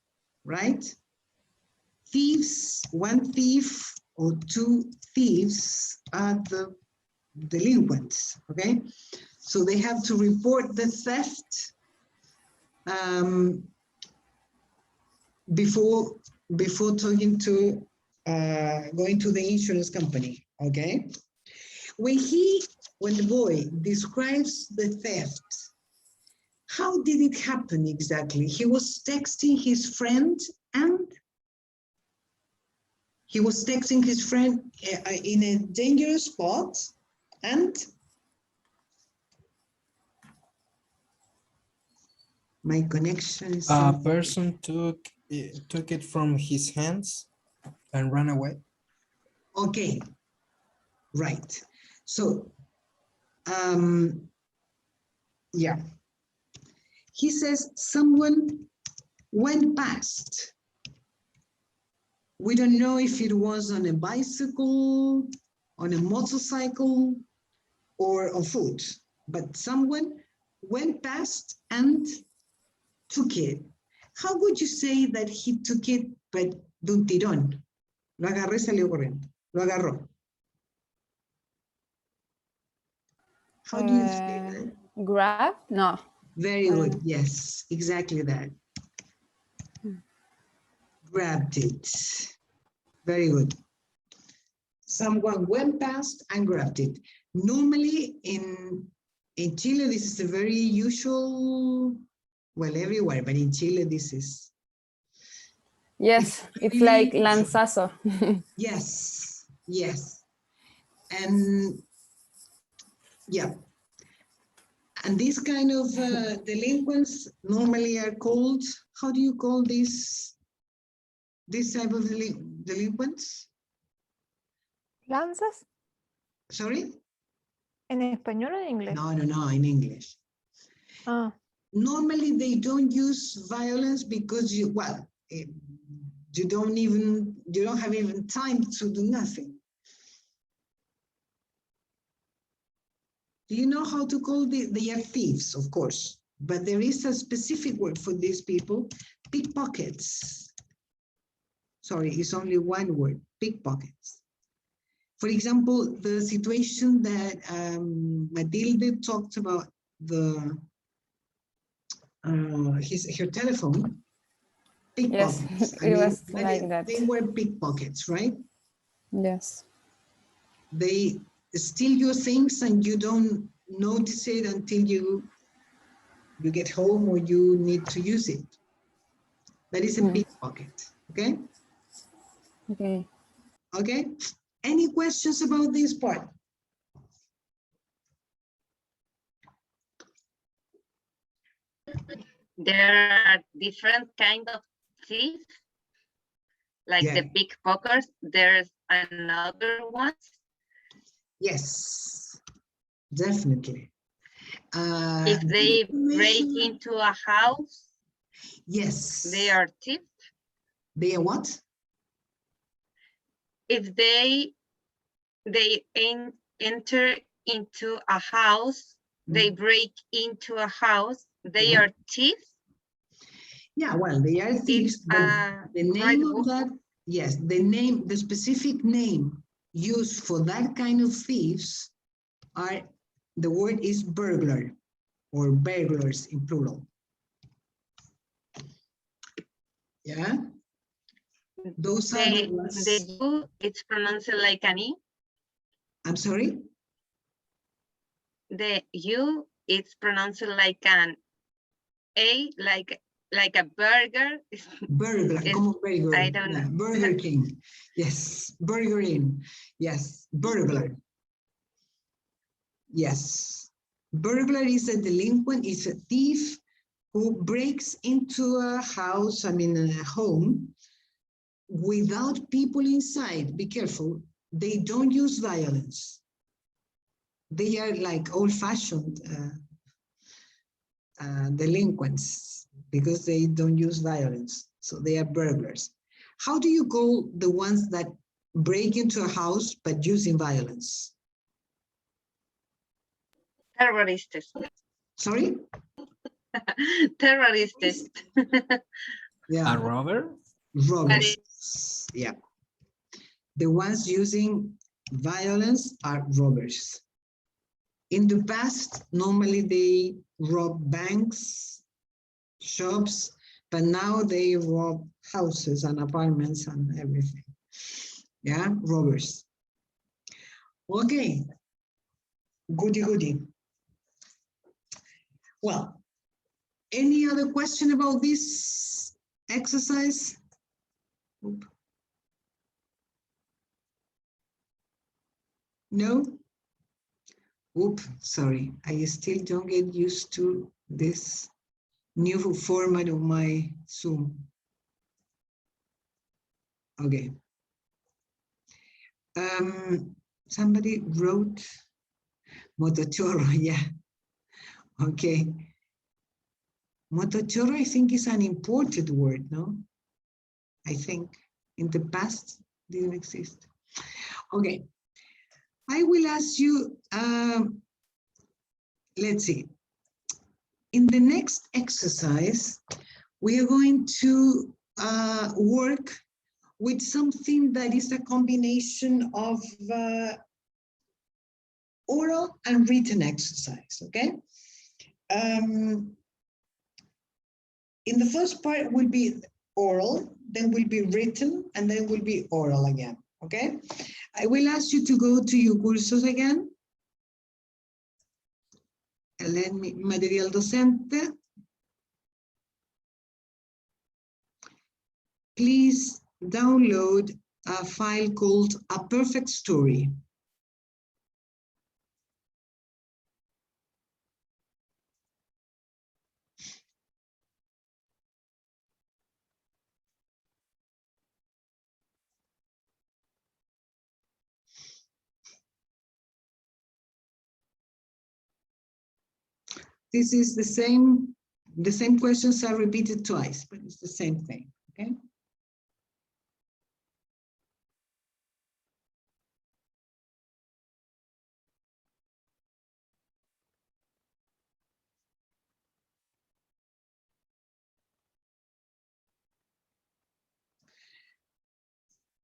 right? Thieves, one thief or two thieves are the delinquents, okay? So they have to report the theft before talking to going to the insurance company, okay? When the boy describes the theft, how did it happen exactly? He was texting his friend and he was texting his friend in a dangerous spot and my connection is A person took it from his hands and ran away. Okay, right. So, yeah. He says someone went past. We don't know if it was on a bicycle, on a motorcycle, or on foot, but someone went past and took it. How would you say that he took it, but de un tirón? Lo agarró y salió corriendo. Lo agarró. How do you say that? Grab? No. Very good. Yes, exactly that. Grabbed it. Very good. Someone went past and grabbed it. Normally in Chile, this is a very usual, well, everywhere, but in Chile, this is. Yes, it's like lanzazo. Yes, yes. And yeah. And these kind of delinquents normally are called, how do you call this type of delinquents? ¿Lanzas? Sorry? ¿En español o en inglés? No, in English. Ah. Normally they don't use violence because you don't have even time to do nothing. Do you know how to call they are thieves, of course, but there is a specific word for these people, pickpockets. Sorry, it's only one word, pickpockets. For example, the situation that Matilde talked about, her telephone, pickpockets. Yes, it was like that. They were pickpockets, right? Yes. They steal your things and you don't notice it until you get home or you need to use it. That is a pickpocket, okay? Okay. Okay, any questions about this part? There are different kind of thieves, like the pickpockets. There's another one. Yes, definitely. If they break into a house, yes, they are thieves. They are what? If they enter into a house, they break into a house, they are thieves. Yeah, well, they are thieves, but the name of that, yes, the specific name used for that kind of thieves the word is burglar or burglars in plural. Yeah, those are the ones. The U, it's pronounced like an E. I'm sorry? The U, it's pronounced like an A, like a burger. Burglar, como burger. I don't know. Burger King. Yes, Burger Inn. Yes, burglar. Yes. Burglar is a delinquent, is a thief who breaks into a house, a home, without people inside. Be careful. They don't use violence. They are like old-fashioned delinquents because they don't use violence. So they are burglars. How do you call the ones that break into a house but using violence? Terrorists. Sorry? Terrorists. Yeah. A robber? Robbers. Yeah. The ones using violence are robbers. In the past, normally they rob banks, shops, but now they rob houses and apartments and everything. Yeah, robbers. Okay. Goody, goody. Well, any other question about this exercise? Oop. No? Oop, sorry. I still don't get used to this new format of my Zoom. Okay. Somebody wrote Motochorro, yeah. Okay. Motochorro, I think, is an imported word, no? I think in the past didn't exist. Okay. I will ask you, let's see. In the next exercise, we are going to work with something that is a combination of oral and written exercise, okay? in the first part will be oral, then will be written, and then will be oral again, okay? I will ask you to go to your cursos again. And let me, material docente. Please download a file called A Perfect Story. This is the same questions are repeated twice, but it's the same thing, okay?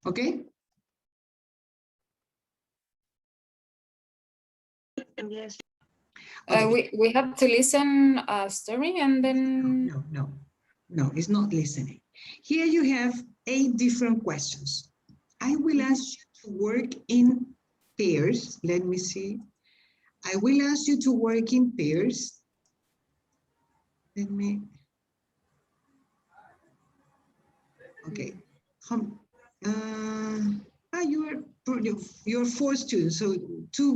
Okay? Yes. Okay. We have to listen a story and then. No, it's not listening. Here you have 8 different questions. I will ask you to work in pairs. Let me see. I will ask you to work in pairs. Let me. Okay. You're 4 students, so two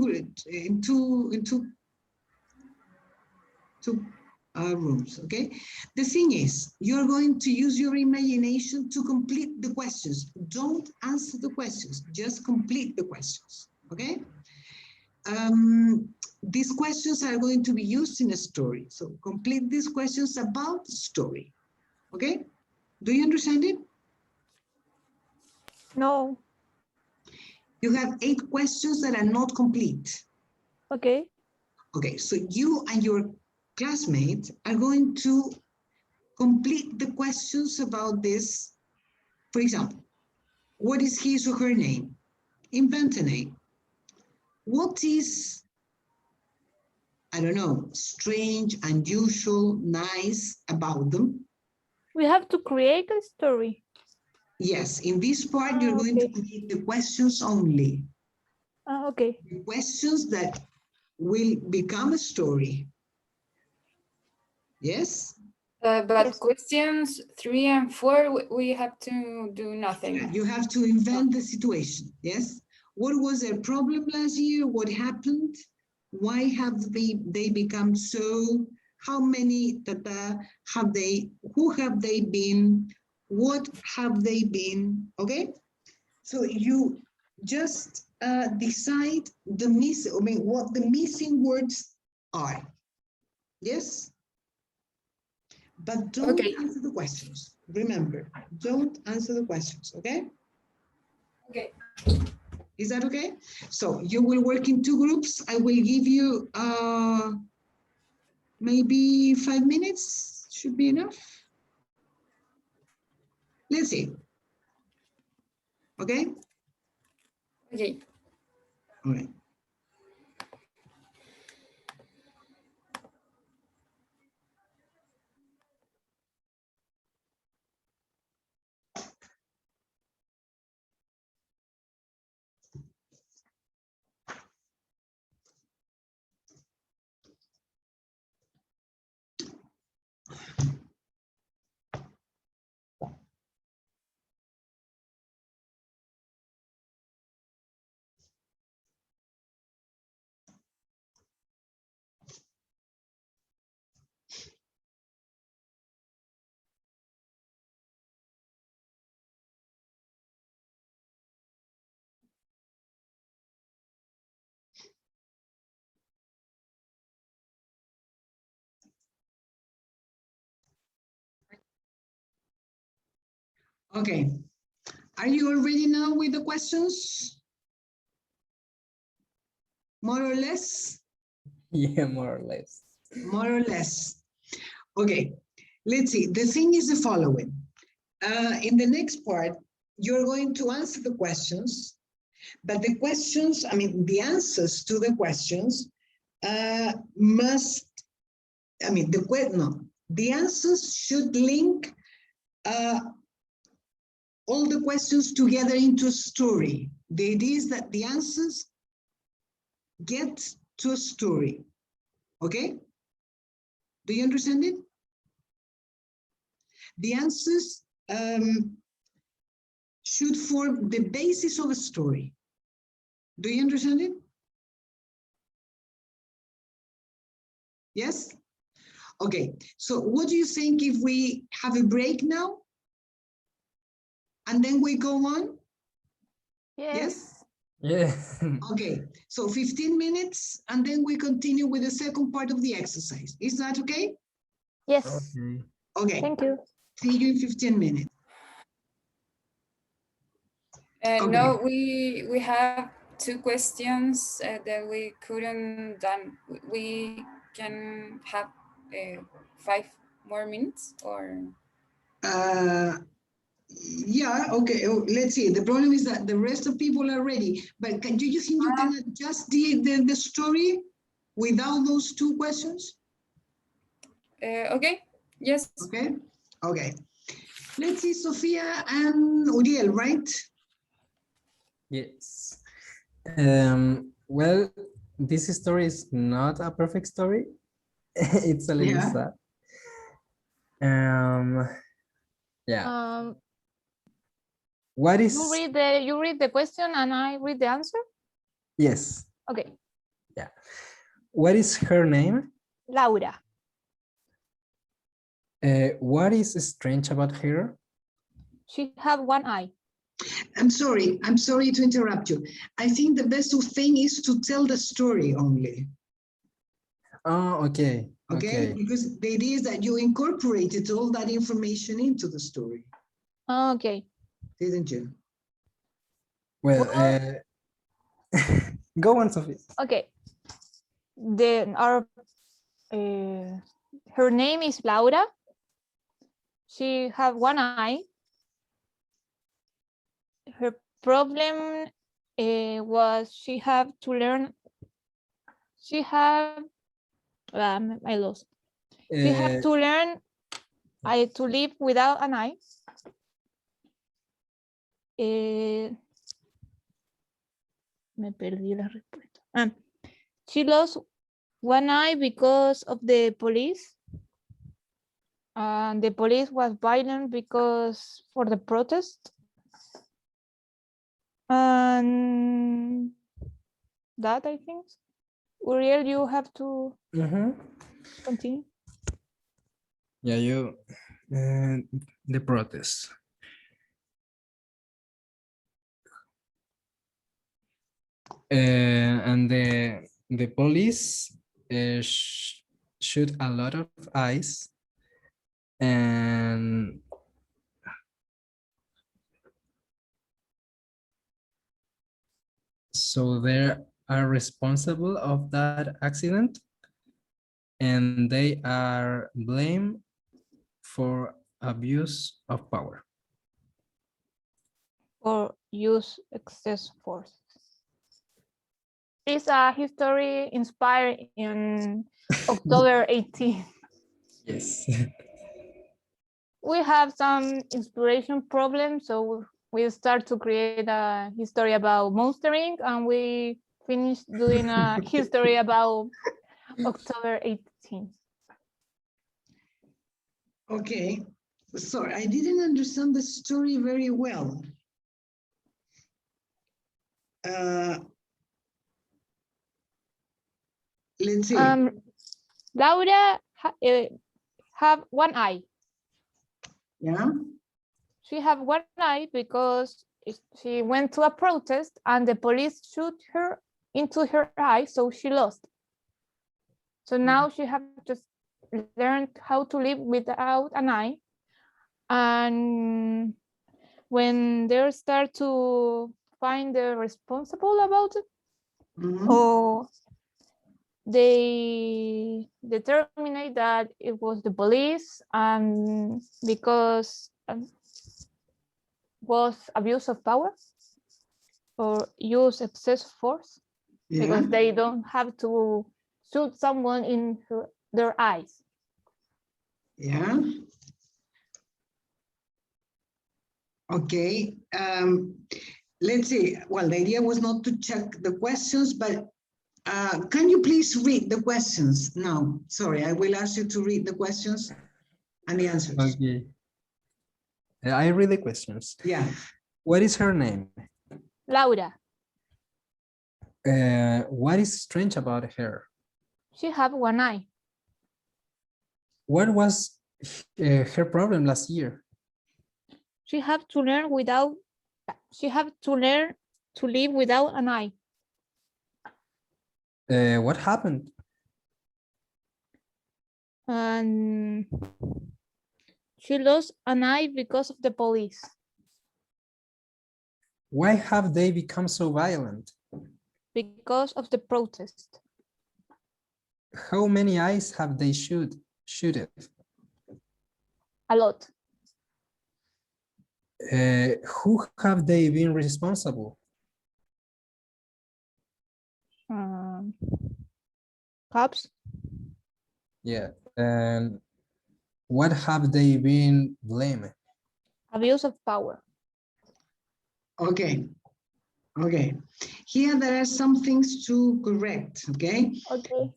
rooms, okay? The thing is, you're going to use your imagination to complete the questions. Don't answer the questions, just complete the questions, okay? These questions are going to be used in a story. So complete these questions about the story, okay? Do you understand it? No. You have 8 questions that are not complete. Okay. Okay, so you and your classmates are going to complete the questions about this. For example, what is his or her name? Invent a name. What is, I don't know, strange, unusual, nice about them? We have to create a story. Yes, in this part, you're going to complete the questions only. Okay. The questions that will become a story. Yes? But yes. Questions 3 and 4, we have to do nothing. You have to invent the situation, yes? What was their problem last year? What happened? Why have they become so? How many have they? Who have they been? What have they been? Okay? So you just decide what the missing words are. Yes? But don't answer the questions. Remember, don't answer the questions, okay? Okay. Is that okay? So you will work in 2 groups. I will give you maybe 5 minutes, should be enough. Let's see. Okay? Okay. All right. Okay. Are you all ready now with the questions? More or less? Yeah, more or less. More or less. Okay, let's see. The thing is the following. In the next part, you're going to answer the questions, but the questions, the answers to the questions The answers should link all the questions together into a story. The idea is that the answers get to a story. Okay? Do you understand it? The answers should form the basis of a story. Do you understand it? Yes? Okay, so what do you think if we have a break now? And then we go on? Yes? Yes. Okay, so 15 minutes and then we continue with the second part of the exercise. Is that okay? Yes. Okay. Okay. Thank you. See you in 15 minutes. No, we have two questions that we couldn't done. We can have 5 more minutes or. Yeah, okay, let's see. The problem is that the rest of people are ready, but do you think you can adjust the story without those two questions? Okay, yes. Okay, okay. Let's see, Sofia and Uriel, right? Yes. Well, this story is not a perfect story. It's a little sad. Yeah. What is? You read the question and I read the answer? Yes. Okay. Yeah. What is her name? Laura. What is strange about her? She have one eye. I'm sorry to interrupt you. I think the best thing is to tell the story only. Oh, okay. Okay, because the idea is that you incorporated all that information into the story. Okay. Didn't you? Well, go on, Sophie. Okay. Her name is Laura. She have one eye. Her problem was she have to learn. She have. I lost. She have to learn to live without an eye. Me perdí la respuesta. She lost one eye because of the police. And the police was violent because for the protest. And that I think. Uriel, you have to continue. Yeah, you the protest. And the police shoot a lot of eyes, and so they are responsible of that accident, and they are blamed for abuse of power. Or use excess force. It's a history inspired in October 18th. Yes. We have some inspiration problems, so we start to create a history about monstering, and we finish doing a history about October 18th. Okay, sorry, I didn't understand the story very well. Let's see. Laura have one eye. Yeah. She have one eye because she went to a protest and the police shoot her into her eye, so she lost. So now she have just learned how to live without an eye. And when they start to find the responsible about it, or they determine that it was the police, and because was abuse of power or use excessive force, because they don't have to shoot someone in their eyes. Yeah. Okay. Let's see. Well, the idea was not to check the questions, but can you please read the questions now? Sorry, I will ask you to read the questions and the answers. Okay. I read the questions. Yeah. What is her name? Laura. What is strange about her? She have one eye. What was her problem last year? She have to learn without. She have to learn to live without an eye. What happened? And she lost an eye because of the police. Why have they become so violent? Because of the protest. How many eyes have they shooted? A lot. Who have they been responsible? Cops. Yeah. And what have they been blamed? Abuse of power. Okay. Okay. Here there are some things to correct. Okay. Okay.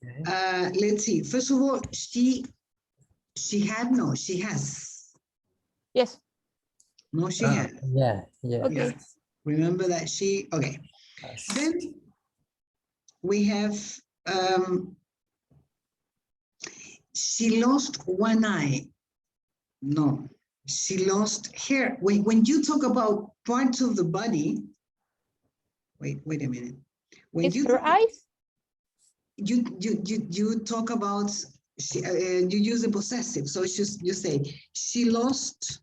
Let's see. First of all, she has. Yes. No, she had. Yeah. Okay. Yes. Remember that she. Okay. Then we have. She lost one eye. No, she lost hair. When you talk about parts of the body, wait a minute. When It's you her eyes? you talk about you use the possessive, so it's just you say she lost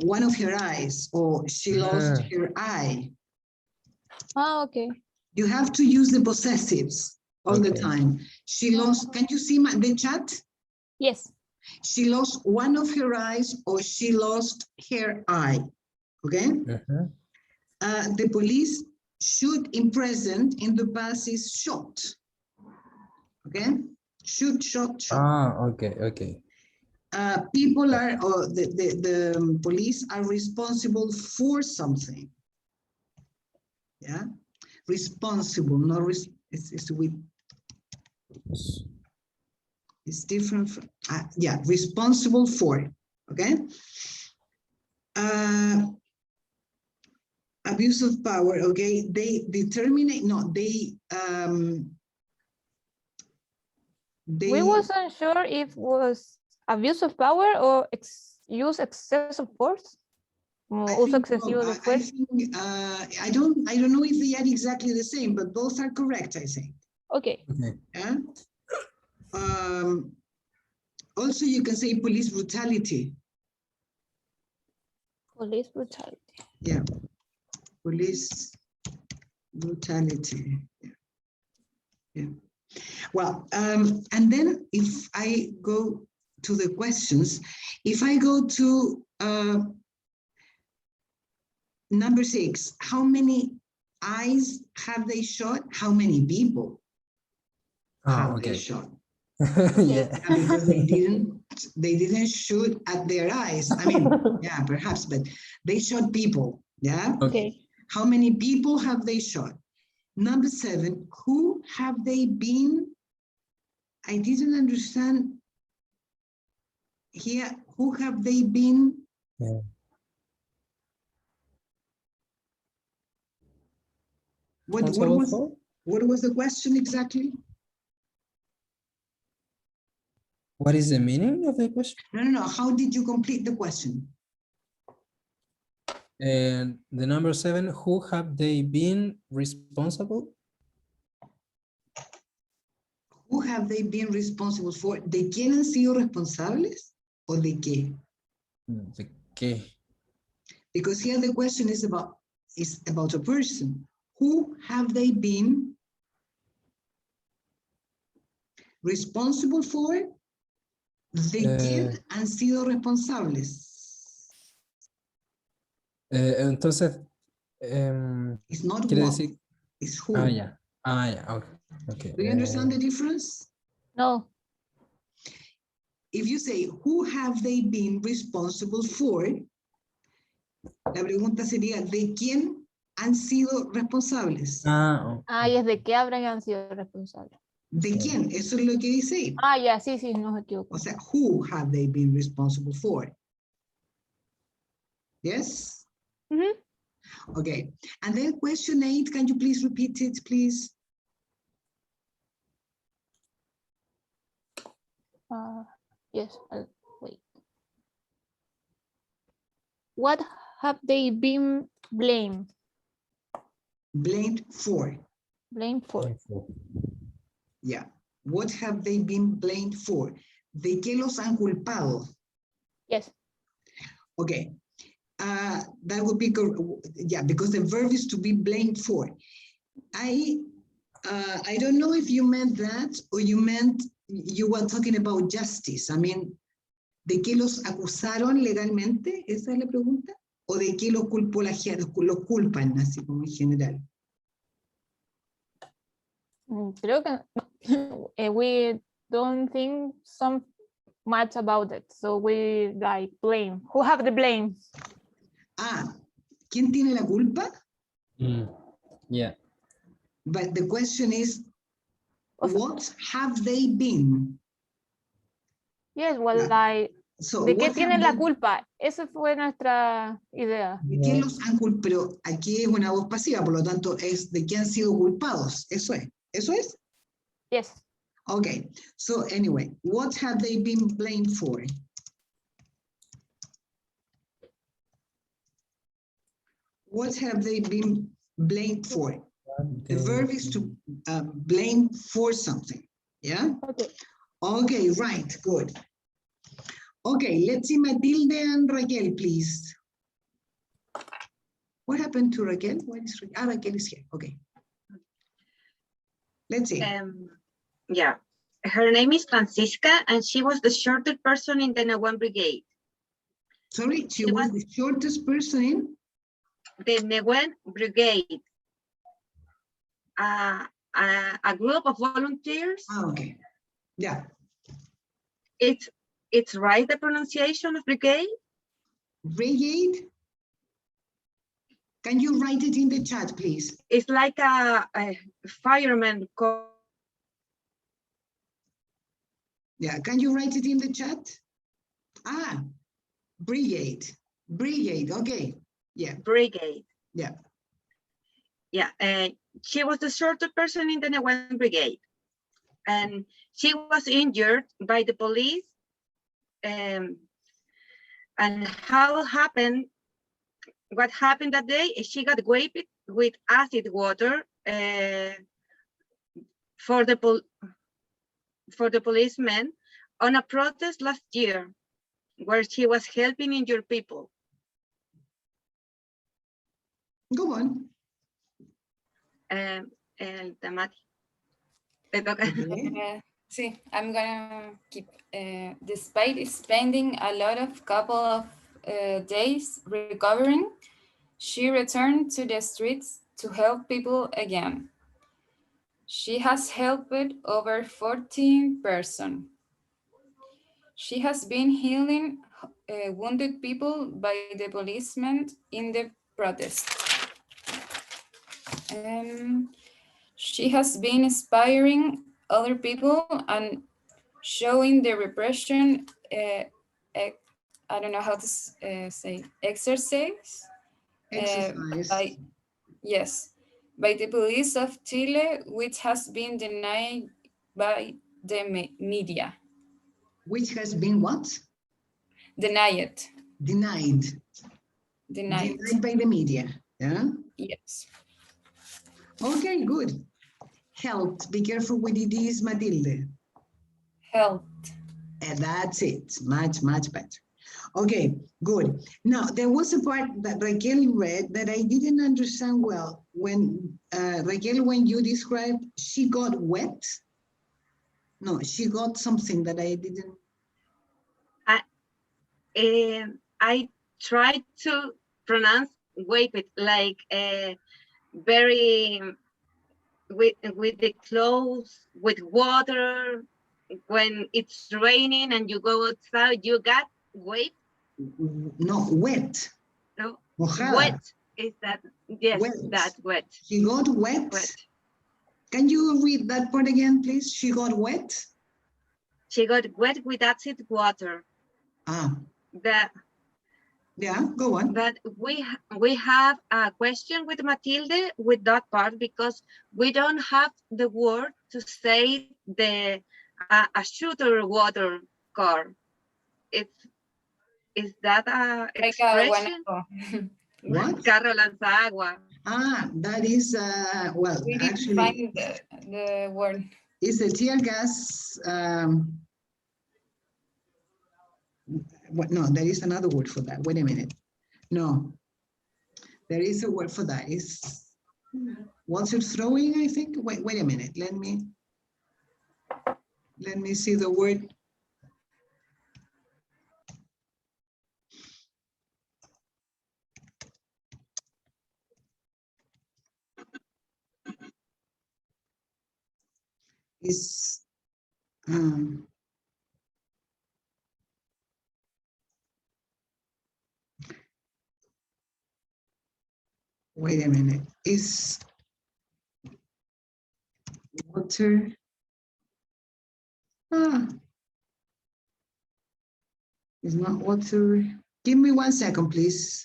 one of her eyes, or she lost her eye. Oh, okay. You have to use the possessives all the time. She lost. Can you see the chat? Yes. She lost one of her eyes, or she lost her eye. Okay. The police shoot in present in the past is shot. Okay. Shoot, shot. Okay. People are, or the police are responsible for something. Yeah. Responsible, not it's with. It's different from, yeah, responsible for, okay? Abuse of power, okay? They determine, no, they We wasn't sure if it was abuse of power or use excessive force. Uso excesivo de fuerza. I don't know if they are exactly the same, but both are correct, I think. Okay. Yeah. Also, you can say police brutality. Police brutality. Yeah. Police brutality. Yeah. Well, and then if I go to the questions, if I go to number 6, how many eyes have they shot? How many people have they shot? Yeah. Because they didn't shoot at their eyes. I mean, yeah, perhaps, but they shot people. Yeah. Okay. How many people have they shot? Number 7, who have they been? I didn't understand here. Who have they been? Yeah. What was the question exactly? What is the meaning of the question? No. How did you complete the question? And the number 7, who have they been responsible? Who have they been responsible for? ¿De quién han sido responsables? ¿O de qué? ¿De qué? Because here the question is about a person. Who have they been responsible for? ¿De quién han sido responsables? Entonces, it's not quiere what, decir. it's who. Yeah. Okay. Do you understand the difference? No. if you say, who have they been responsible for? La pregunta sería, ¿de quién han sido responsables? Ah, y es de qué habrían sido responsables. ¿De quién? Eso es lo que dice. Ah, ya, sí, sí, no se equivocó. O sea, who have they been responsible for? Yes? Okay. And then question 8, can you please repeat it, please? Yes, I'll wait. What have they been blamed? Blamed for. Blamed for. Yeah. What have they been blamed for? ¿De qué los han culpado? Yes. Okay. That would be good. Yeah, because the verb is to be blamed for. I don't know if you meant that or you meant you were talking about justice. I mean, ¿de qué los acusaron legalmente? ¿Esa es la pregunta? ¿O de qué los culpó la gente? Los culpan, así como en general. Creo que we don't think so much about it. So we like blame. Who have the blame? Ah, ¿quién tiene la culpa? Yeah. But the question is, what have they been? Yes, well, like, So ¿de qué what tienen have la they- culpa? Esa fue nuestra idea. ¿De qué los han culpado? Pero aquí es una voz pasiva, por lo tanto es de qué han sido culpados. Eso es. ¿Eso es? Yes. Okay. So anyway, what have they been blamed for? What have they been blamed for? The verb is to blame for something. Yeah? Okay. Okay, right, good. Okay, let's see Matilde and Raquel, please. What happened to Raquel? Where is Raquel? Ah, Raquel is here. Okay. Let's see. Yeah, her name is Francisca, and she was the shortest person in the Newan Brigade. Sorry, she was the shortest person in? The Newan Brigade. A group of volunteers. Ah, okay. Yeah. It's right, the pronunciation of brigade? Brigade? Can you write it in the chat, please? It's like a fireman. Yeah, can you write it in the chat? Ah, brigade. Brigade, okay. Yeah. Brigade. Yeah. Yeah, she was the shortest person in the Newan Brigade. And she was injured by the police. And what happened that day is she got wiped with acid water for the policemen on a protest last year where she was helping injured people. Go on. Tamati. Te toca. Sí, I'm gonna keep. Despite spending a couple of days recovering, she returned to the streets to help people again. She has helped over 14 persons. She has been healing wounded people by the policemen in the protest. She has been inspiring other people and showing the repression, I don't know how to say, exercise. By the police of Chile, which has been denied by the media. Which has been what? Denied. Denied. Denied. Denied by the media, yeah? Yes. Okay, good. Helped. Be careful with it is, Matilde. Helped. And that's it. Much, much better. Okay, good. Now, there was a part that Raquel read that I didn't understand well. When, Raquel, when you described she got wet, no, she got something that I didn't. I tried to pronounce wipe it like very with the clothes, with water. when it's raining and you go outside, you got wet? No, wet. No, Mojada. wet. Is that, yes, Wet. that wet. She got wet. Wet. Can you read that part again, please? She got wet. She got wet with acid water. Ah, That, yeah, go on. but we have a question with Matilde with that part because we don't have the word to say the a shooter water car. Is that a Like expression? What? Carro lanzagua. Ah, that is, well, We didn't actually, find the word. it's a tear gas. What? No, there is another word for that. Wait a minute. No, there is a word for that. It's water throwing, I think. Wait a minute. Let me see the word. Is wait a minute. Is water? It's not water. Give me 1 second, please.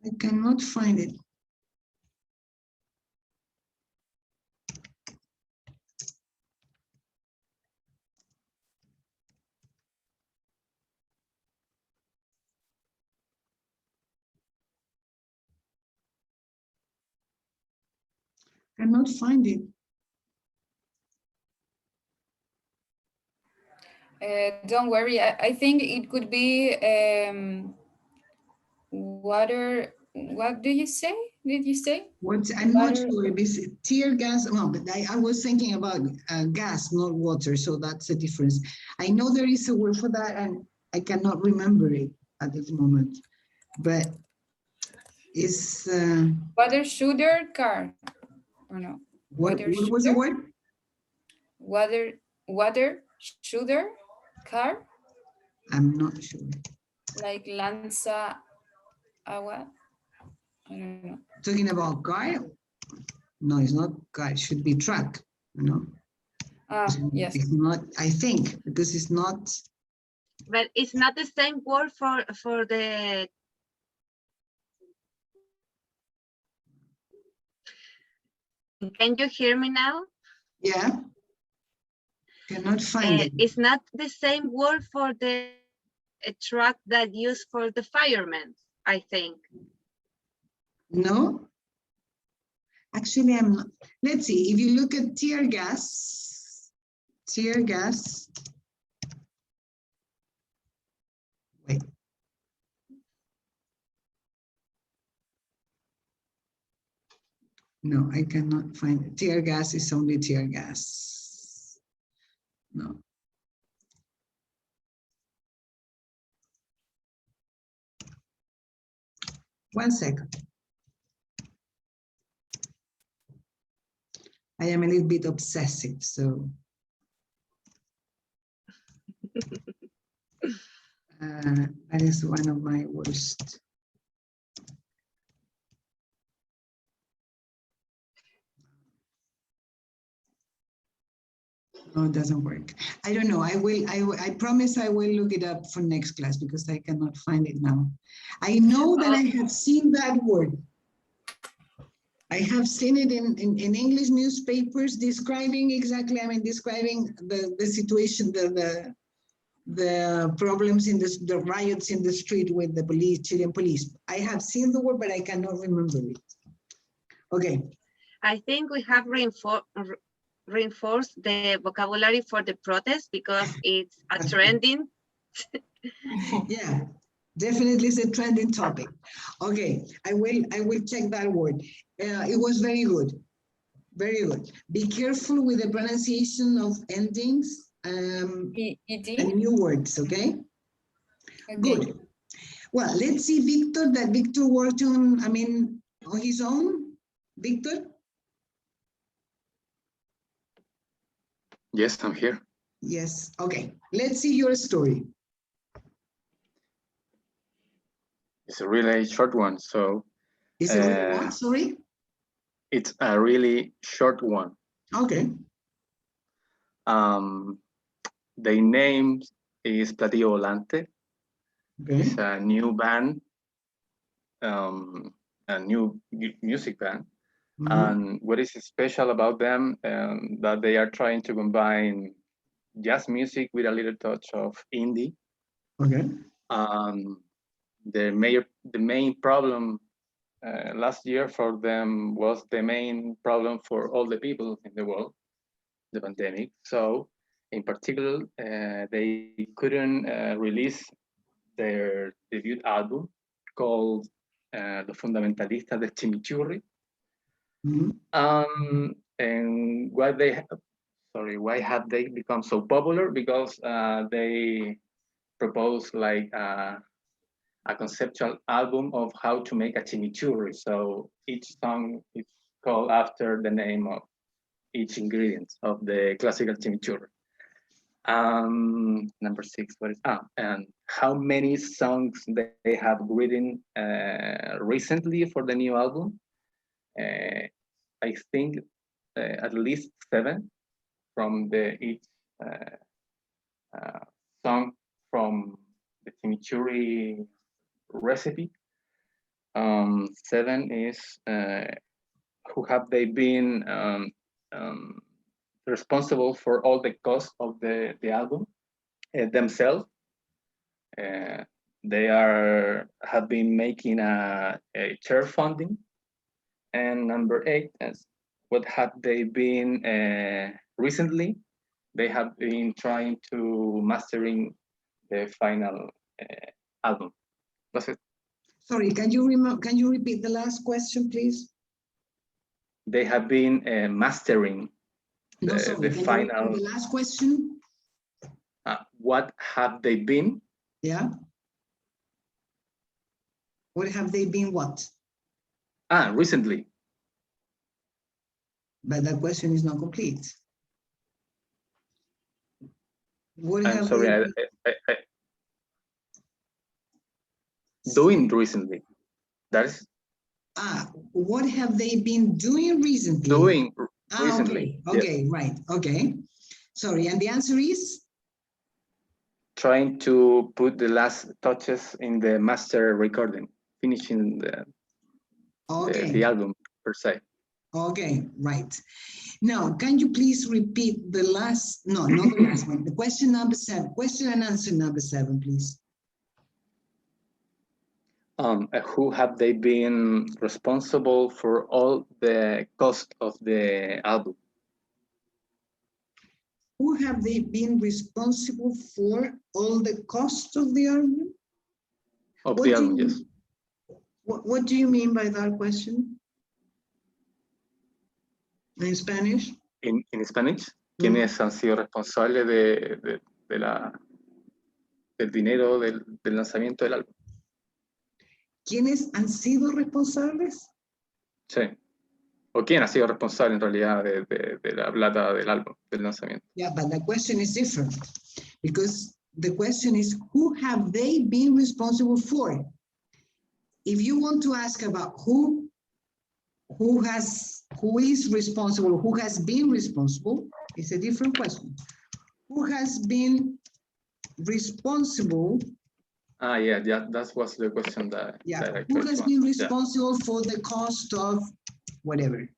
I cannot find it. Cannot find it. Don't worry. I think it could be water. What do you say? Did you say? What? I'm not sure if it's tear gas. No, but I was thinking about gas, not water. So that's the difference. I know there is a word for that, and I cannot remember it at this moment. But it's Water shooter car, or no? what was the word? Water shooter car. I'm not sure. Like lanza agua. I don't know. Talking about car? No, it's not car. It should be truck. You know. Yes. It's not. I think because it's not. But it's not the same word for the. Can you hear me now? Yeah. Cannot find it. It's not the same word for the truck that used for the firemen, I think. No. Actually, I'm not. Let's see. If you look at tear gas. Wait. No, I cannot find it. Tear gas is only tear gas. No. One second. I am a little bit obsessive, so. That is one of my worst. No, it doesn't work. I don't know. I promise I will look it up for next class because I cannot find it now. I know that I have seen that word. I have seen it in English newspapers describing exactly, describing the situation, the problems in the riots in the street with the police, Chilean police. I have seen the word, but I cannot remember it. Okay. I think we have reinforced the vocabulary for the protest because it's a trending. Yeah, Definitely is a trending topic. Okay, I will check that word. It was very good. Very good. Be careful with the pronunciation of endings and new words, okay? Good. Well, let's see Victor, that Victor worked on, on his own. Victor? Yes, I'm here. Yes, okay. Let's see your story. It's a really short one, so. Is it really what, sorry? It's a really short one. Okay. The name is Platillo Volante. Okay. It's a new band, a new music band. And what is special about them, that they are trying to combine jazz music with a little touch of indie. Okay. The main problem last year for them was the main problem for all the people in the world, the pandemic. So in particular, they couldn't release their debut album called Los Fundamentalistas de Chimichurri. And why have they become so popular? Because they proposed like a conceptual album of how to make a chimichurri. So each song is called after the name of each ingredient of the classical chimichurri. Number 6, what is and how many songs they have written recently for the new album? I think at least 7 from each song from the chimichurri recipe. 7 is who have they been responsible for all the cost of the album themselves. They have been making a chair funding. And number 8 is what have they been recently? They have been trying to mastering the final album. That's it. Sorry, can you repeat the last question, please? They have been mastering the final. The last question. What have they been? Yeah. What have they been? What? Recently. But that question is not complete. What I'm have sorry. I doing recently. That is. What have they been doing recently? Doing recently. Okay, yes. Right. Okay. Sorry, and the answer is? Trying to put the last touches in the master recording, finishing the album per se. Okay, right. Now, can you please repeat the last, no, not the last one, the question number 7, question and answer number 7, please. Who have they been responsible for all the cost of the album? Who have they been responsible for all the cost of the album? Yes. What do you mean by that question? In Spanish? In Spanish, ¿quiénes han sido responsables del dinero del lanzamiento del álbum? ¿Quiénes han sido responsables? Sí. ¿O quién ha sido responsable en realidad de la plata del álbum, del lanzamiento? Yeah, but the question is different because the question is who have they been responsible for? If you want to ask about who is responsible, who has been responsible, it's a different question. Who has been responsible? Yeah, that was the question that I who has been responsible for the cost of whatever?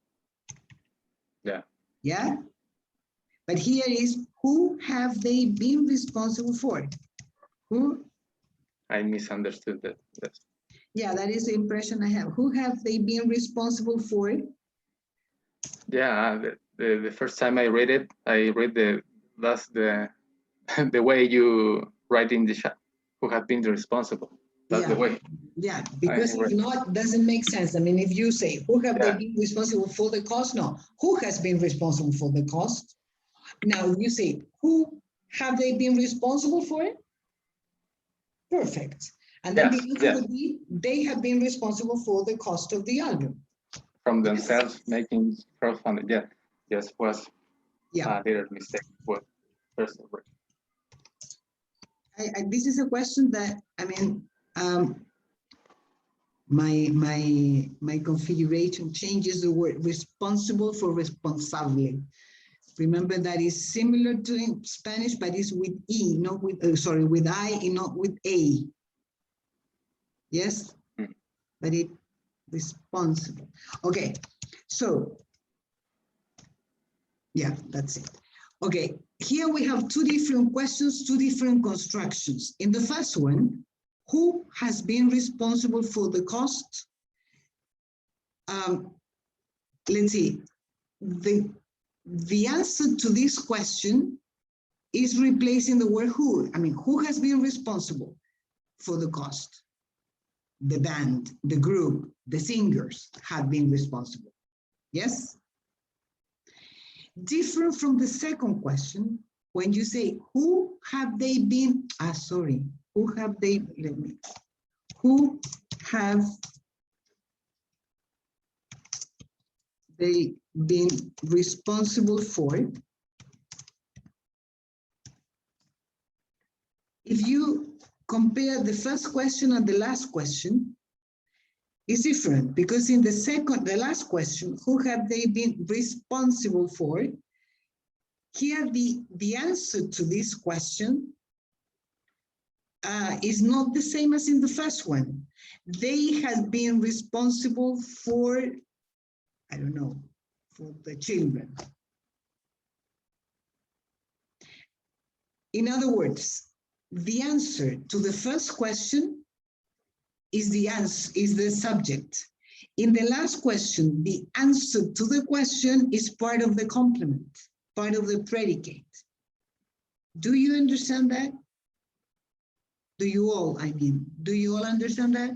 Yeah. Yeah? But here is, who have they been responsible for? Who? I misunderstood that. Yes. Yeah, that is the impression I have. Who have they been responsible for? Yeah, the first time I read it, that's the way you write in the chat. Who have been responsible? That's the way. Yeah, because Right. if not, it doesn't make sense. I mean, if you say, who have they been responsible for the cost? No, who has been responsible for the cost? Now you say, who have they been responsible for it? Perfect. And then the answer would be, they have been responsible for the cost of the album. From themselves making crowdfunding. Yeah, yes, was a little mistake. Was first of all. This is a question that, I mean, my configuration changes the word responsible for responsable. Remember that is similar to in Spanish, but it's with E, not with, sorry, with I and not with A. Yes, but it responsible. Okay, so yeah, that's it. Okay, here we have two different questions, two different constructions. In the first one, who has been responsible for the cost? Let's see, the answer to this question is replacing the word who. I mean, who has been responsible for the cost? The band, the group, the singers have been responsible. Yes? Different from the second question, when you say, who have they been, who have they, who have they been responsible for? If you compare the first question and the last question, it's different because in the last question, who have they been responsible for? Here, the answer to this question is not the same as in the first one. They have been responsible for, I don't know, for the children. In other words, the answer to the first question is the subject. In the last question, the answer to the question is part of the complement, part of the predicate. Do you understand that? Do you all understand that?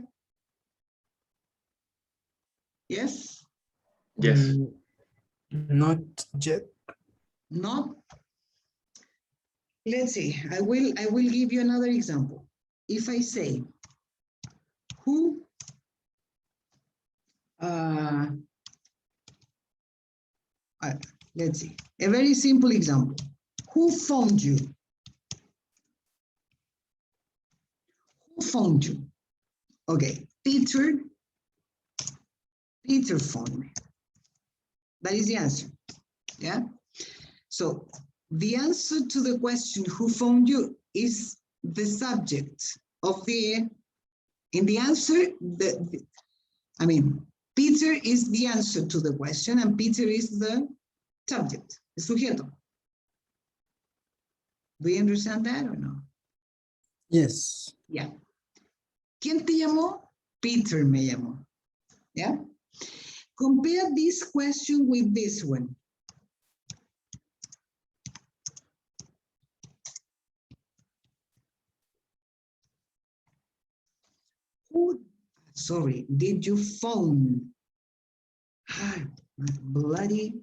Yes? Yes. Not yet. Not? Let's see, I will give you another example. If I say, who let's see, a very simple example. Who phoned you? Who phoned you? Okay, Peter phoned me. That is the answer. Yeah. So the answer to the question, who phoned you, is the subject of in the answer, Peter is the answer to the question and Peter is the subject, el sujeto. Do you understand that or no? Yes. Yeah. ¿Quién te llamó? Peter me llamó. Yeah. Compare this question with this one. Who, sorry, did you phone? My bloody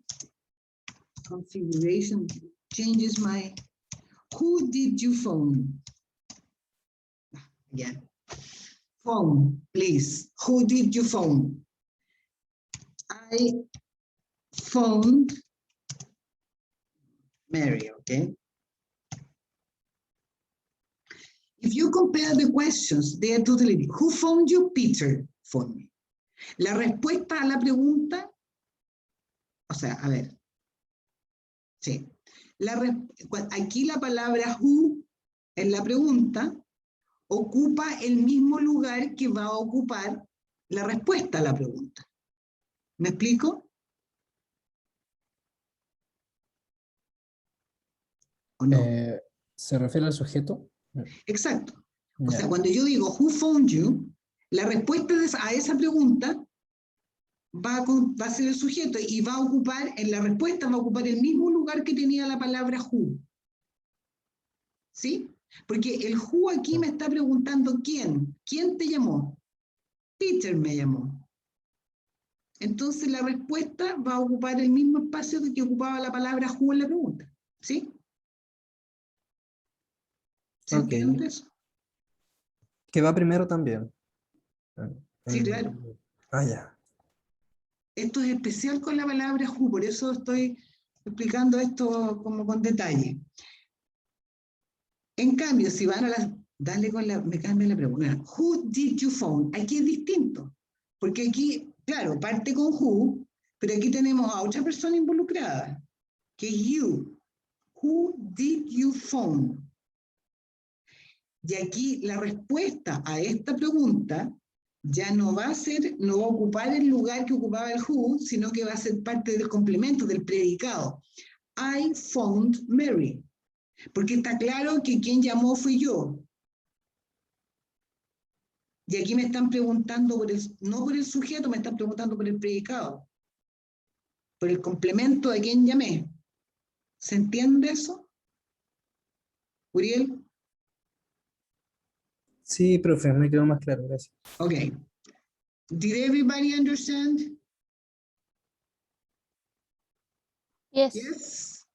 configuration changes my, who did you phone? Again, phone, please. Who did you phone? I phoned Mary, okay? If you compare the questions, they are totally different. Who phoned you? Peter phoned me. La respuesta a la pregunta, o sea, a ver, sí. Aquí la palabra who en la pregunta ocupa el mismo lugar que va a ocupar la respuesta a la pregunta. ¿Me explico? ¿O no? ¿Se refiere al sujeto? Exacto. O sea, cuando yo digo who phoned you, la respuesta a esa pregunta va a ser el sujeto y va a ocupar, en la respuesta va a ocupar el mismo lugar que tenía la palabra who. ¿Sí? Porque el who aquí me está preguntando quién. ¿Quién te llamó? Peter me llamó. Entonces la respuesta va a ocupar el mismo espacio que ocupaba la palabra who en la pregunta. ¿Sí? ¿Se Ok. entiende eso? Que va primero también. Sí, claro. Ah, ya. Esto es especial con la palabra who, por eso estoy explicando esto como con detalle. En cambio, si van a las... Dale con la... Me cambia la pregunta. Who did you phone? Aquí es distinto. Porque aquí, claro, parte con who, pero aquí tenemos a otra persona involucrada, que es you. Who did you phone? Y aquí la respuesta a esta pregunta ya no va a ser, no va a ocupar el lugar que ocupaba el who, sino que va a ser parte del complemento, del predicado. I phoned Mary. Porque está claro que quien llamó fui yo. Y aquí me están preguntando, no por el sujeto, me están preguntando por el predicado. Por el complemento de quien llamé. ¿Se entiende eso? Uriel? Sí, profe, me quedó más claro, gracias. Okay. Did everybody understand? Yes. Yes.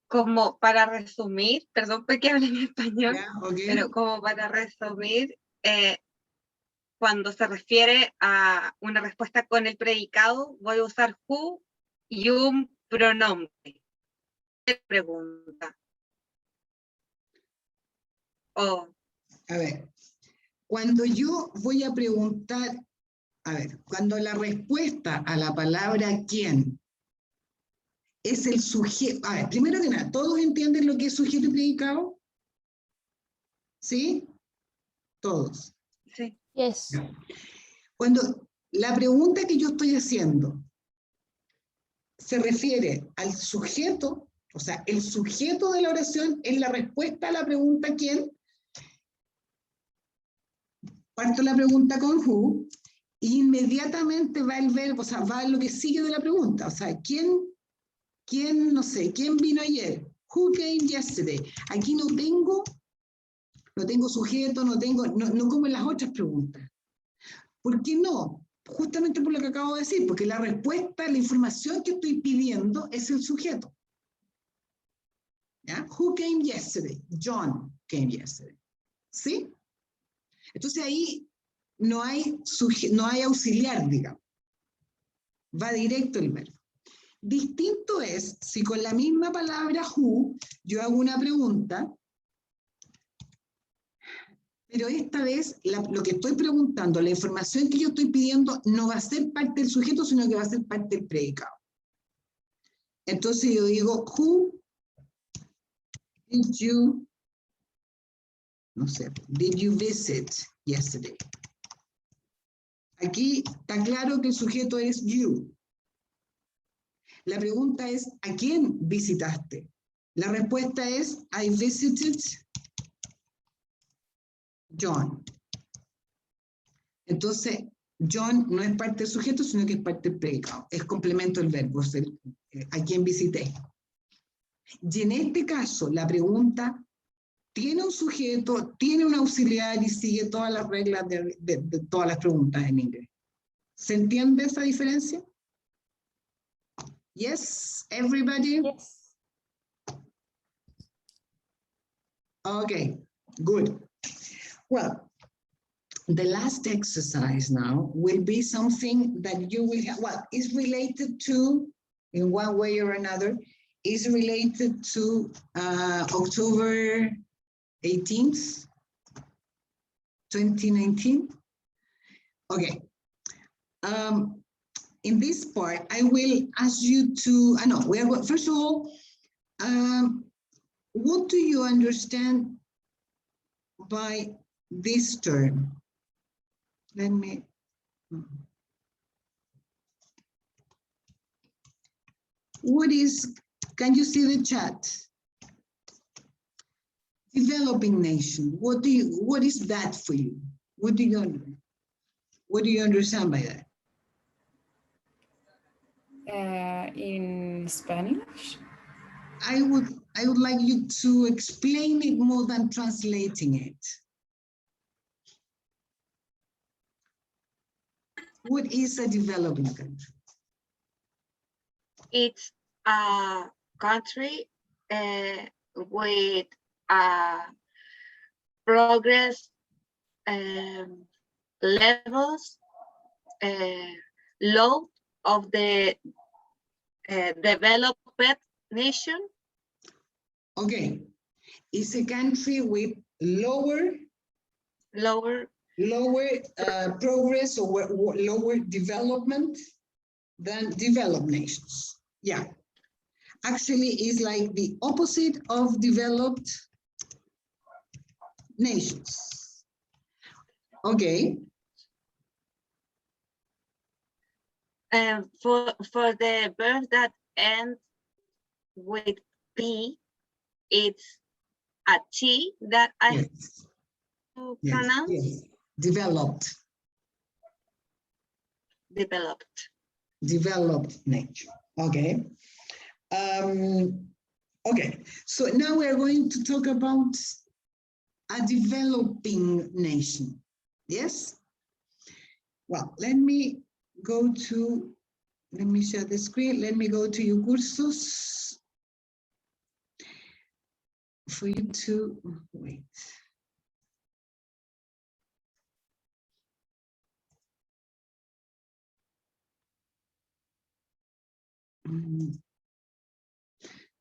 Como para resumir, perdón porque hablo en español, Yeah, okay. pero como para resumir, cuando se refiere a una respuesta con el predicado, voy a usar who y un pronombre. Pregunta. O A ver, cuando yo voy a preguntar, a ver, cuando la respuesta a la palabra quién es el sujeto, a ver, primero que nada, ¿todos entienden lo que es sujeto y predicado? ¿Sí? Todos. sí. Yes. Cuando la pregunta que yo estoy haciendo se refiere al sujeto, o sea, el sujeto de la oración es la respuesta a la pregunta ¿quién? Parto la pregunta con who, e inmediatamente va el verbo, o sea, va lo que sigue de la pregunta, o sea, ¿quién, no sé, quién vino ayer? Who came yesterday? Aquí no tengo sujeto, no como en las otras preguntas. ¿Por qué no? Justamente por lo que acabo de decir, porque la respuesta, la información que estoy pidiendo es el sujeto. ¿Ya? Who came yesterday? John came yesterday. ¿Sí? Entonces ahí no hay auxiliar, digamos. Va directo el verbo. Distinto es si con la misma palabra who yo hago una pregunta, pero esta vez lo que estoy preguntando, la información que yo estoy pidiendo no va a ser parte del sujeto, sino que va a ser parte del predicado. Entonces yo digo, who did you, no sé, did you visit yesterday? Aquí está claro que el sujeto es you. La pregunta es, ¿a quién visitaste? La respuesta es, I visited John. Entonces, John no es parte del sujeto, sino que es parte del predicado. Es complemento del verbo, es a quién visité. Y en este caso, la pregunta tiene un sujeto, tiene un auxiliar y sigue todas las reglas de todas las preguntas en inglés. ¿Se entiende esa diferencia? Yes, everybody? Yes. Okay, good. Well, the last exercise now will be something that you will have, well, is related to, in one way or another, is related to October 18th, 2019. Okay. In this part, I will ask you to, first of all, what do you understand by this term? Let me, what is, can you see the chat? Developing nation, what is that for you? What do you understand by that? In Spanish? I would like you to explain it more than translating it. What is a developing country? It's a country with progress levels low of the developed nation. Okay, it's a country with lower progress or lower development than developed nations. Yeah, actually it's like the opposite of developed nations. Okay. And for the verbs that end with P, it's a T that I have to pronounce. Yes. Developed. Developed nature. Okay. Okay. So now we're going to talk about a developing nation. Yes. Well, let me share the screen. Let me go to your cursos for you to wait.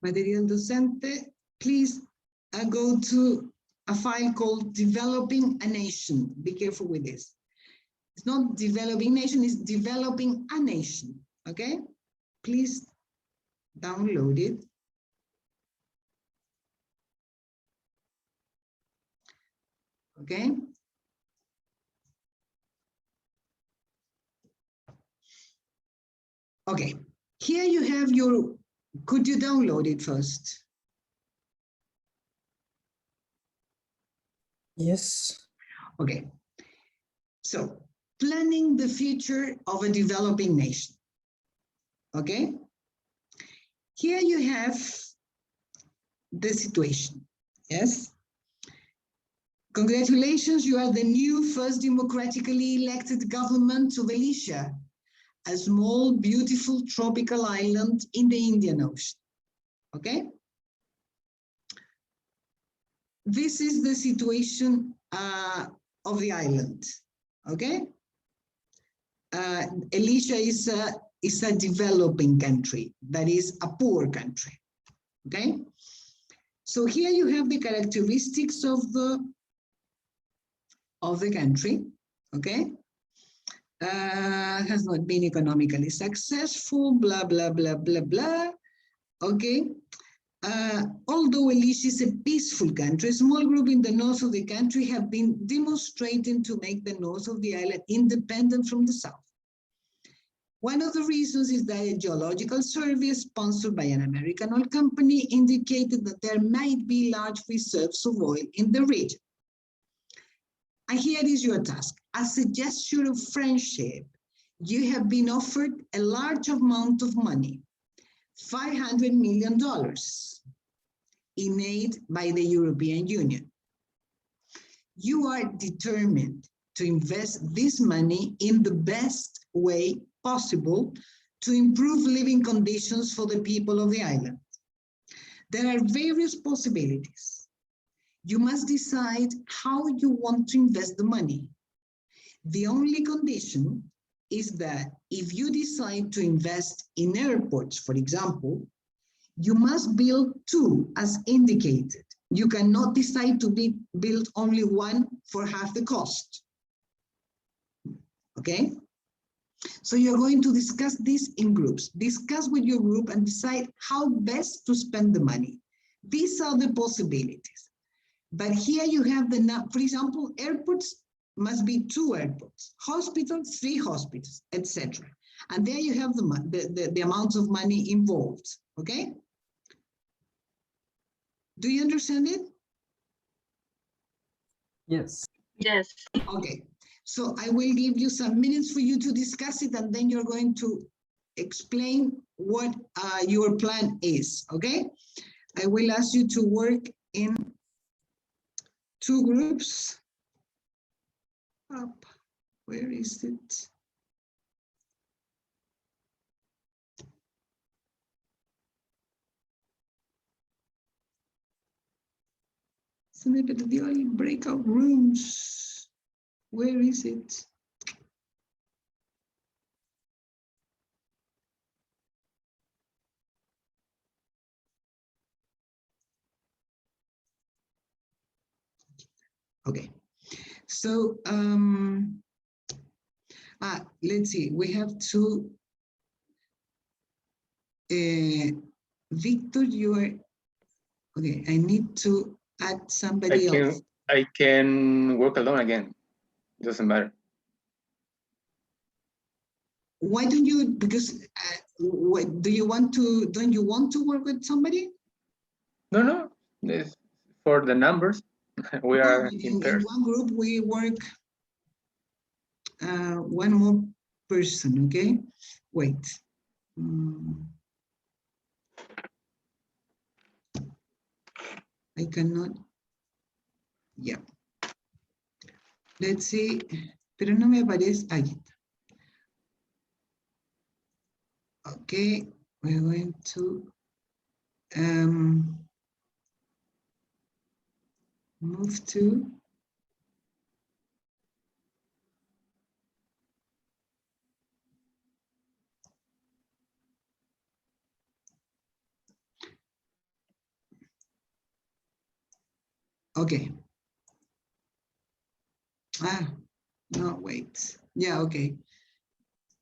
Material docente, please go to a file called Developing a Nation. Be careful with this. It's not developing nation, it's developing a nation, okay? Please download it. Okay? Okay, here you have your, could you download it first? Yes. Okay, so planning the future of a developing nation. Okay, here you have the situation. Yes. Congratulations, you are the new first democratically elected government of Alicia, a small, beautiful tropical island in the Indian Ocean. Okay? This is the situation of the island. Okay? Alicia is a developing country, that is a poor country. Okay? So here you have the characteristics of the country. Okay? Has not been economically successful, blah, blah, blah, blah, blah. Okay. Although Alicia is a peaceful country, a small group in the north of the country have been demonstrating to make the north of the island independent from the south. One of the reasons is that a geological survey sponsored by an American oil company indicated that there might be large reserves of oil in the region. And here is your task. As a gesture of friendship, you have been offered a large amount of money, $500 million in aid by the European Union. You are determined to invest this money in the best way possible to improve living conditions for the people of the island. There are various possibilities. You must decide how you want to invest the money. The only condition is that if you decide to invest in airports, for example, you must build two as indicated. You cannot decide to build only one for half the cost. Okay? So you're going to discuss this in groups. Discuss with your group and decide how best to spend the money. These are the possibilities. But here you have for example, airports must be 2 airports, hospitals, 3 hospitals, etc. And there you have the amounts of money involved, okay? Do you understand it? Yes. Yes. Okay, so I will give you some minutes for you to discuss it, and then you're going to explain what your plan is, okay? I will ask you to work in 2 groups. Up, where is it? Se me perdió el breakout rooms. Where is it? Okay, so let's see, we have to, Victor, you are, okay, I need to add somebody else. I can work alone again. Doesn't matter. Why don't you, because what, don't you want to work with somebody? No, it's for the numbers. We are in pairs. In one group, we work one more person, okay? Wait. I cannot, yeah. Let's see, pero no me aparece, ahí está. Okay, we're going to move to okay. No, wait. Yeah, okay.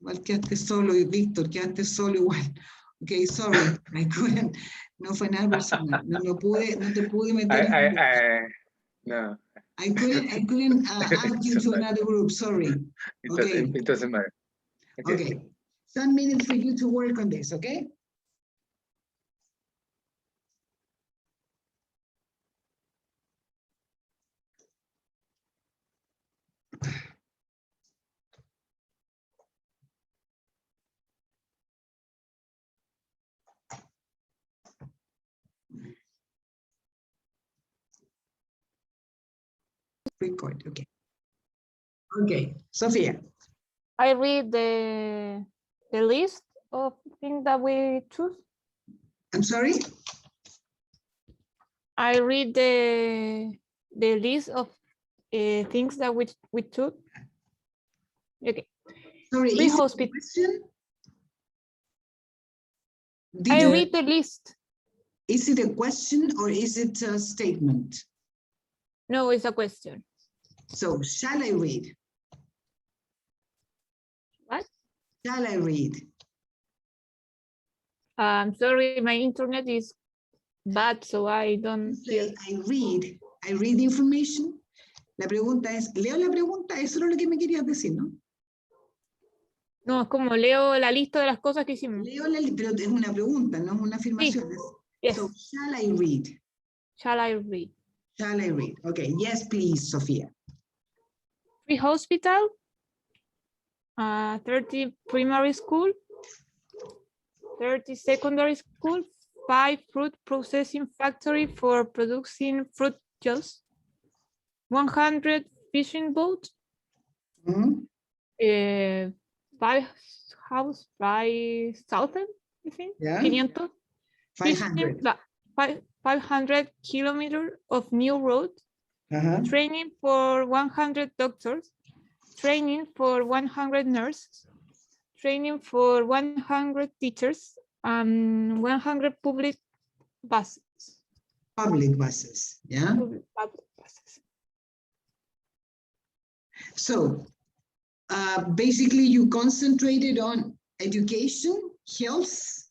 Igual quedaste solo, y Víctor, quedaste solo igual. Okay, sorry, I couldn't. No fue nada personal. No te pude meter. No. I couldn't add you to another group. Sorry. It doesn't matter. Okay. Some minutes for you to work on this. Okay. Record. Okay. Okay, Sophia. I read the list of things that we choose. I'm sorry? I read the list of things that we took. Okay. Sorry, Free is it a hospital. question? I read the list. Is it a question or is it a statement? No, it's a question. So, shall I read? What? Shall I read? I'm sorry, my internet is bad, so I don't hear. I read the information. La pregunta es, leo la pregunta, eso es lo que me querías decir, ¿no? No, es como leo la lista de las cosas que hicimos. Leo la lista, pero es una pregunta, no es una afirmación. Yes. So, shall I read? Shall I read? Shall I read? Okay, yes, please, Sophia. Free hospital, 30 primary school, 30 secondary school, 5 fruit processing factory for producing fruit juice, 100 fishing boats, 5,000, I think, Yeah. 500. 500. 500 kilometers of new road, training for 100 doctors, training for 100 nurses, training for 100 teachers, and 100 public buses. Public buses, yeah? Public buses. So, basically you concentrated on education, health,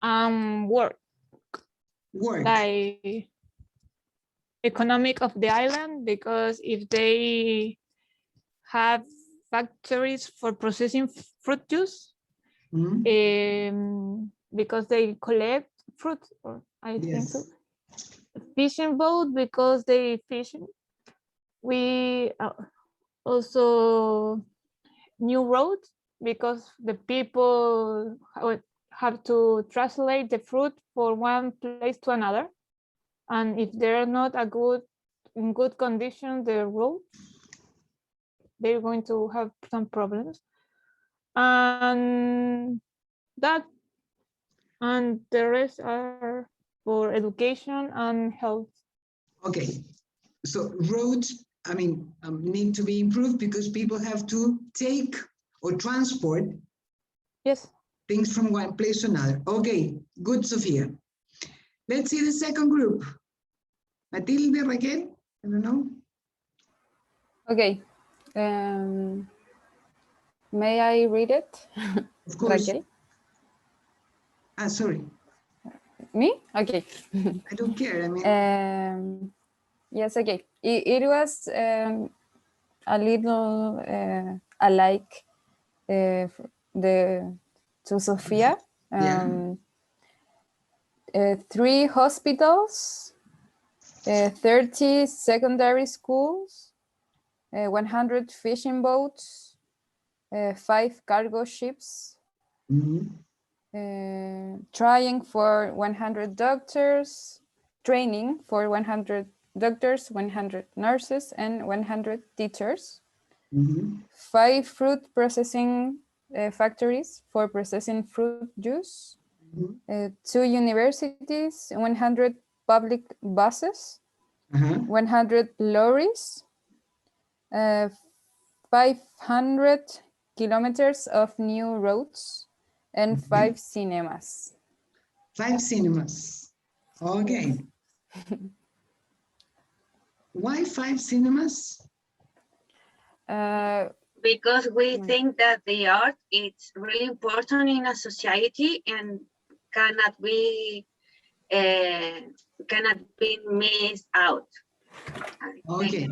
and work. Like economic of the island, because if they have factories for processing fruit juice, because they collect fruit, or I think so. Fishing boat, because they fishing. We also new roads, because the people have to translate the fruit from one place to another. And if they're not in good condition, the road, they're going to have some problems. And the rest are for education and health. Okay, so roads, I mean, need to be improved because people have to take or transport Yes. things from one place to another. Okay, good, Sofia. Let's see the second group. Matilde, Raquel, I don't know. Okay. May I read it? Of course. Raquel? Sorry. Me? Okay. I don't care. I mean, yes, okay. It was a little alike to Sofia. Yeah. 3 hospitals, 30 secondary schools, 100 fishing boats, 5 cargo ships, trying for 100 doctors, training for 100 doctors, 100 nurses, and 100 teachers. 5 fruit processing factories for processing fruit juice, 2 universities, 100 public buses, 100 lorries, 500 kilometers of new roads, and 5 cinemas. 5 cinemas. Okay. Why 5 cinemas? Because we think that the art is really important in a society and cannot be missed out. Okay.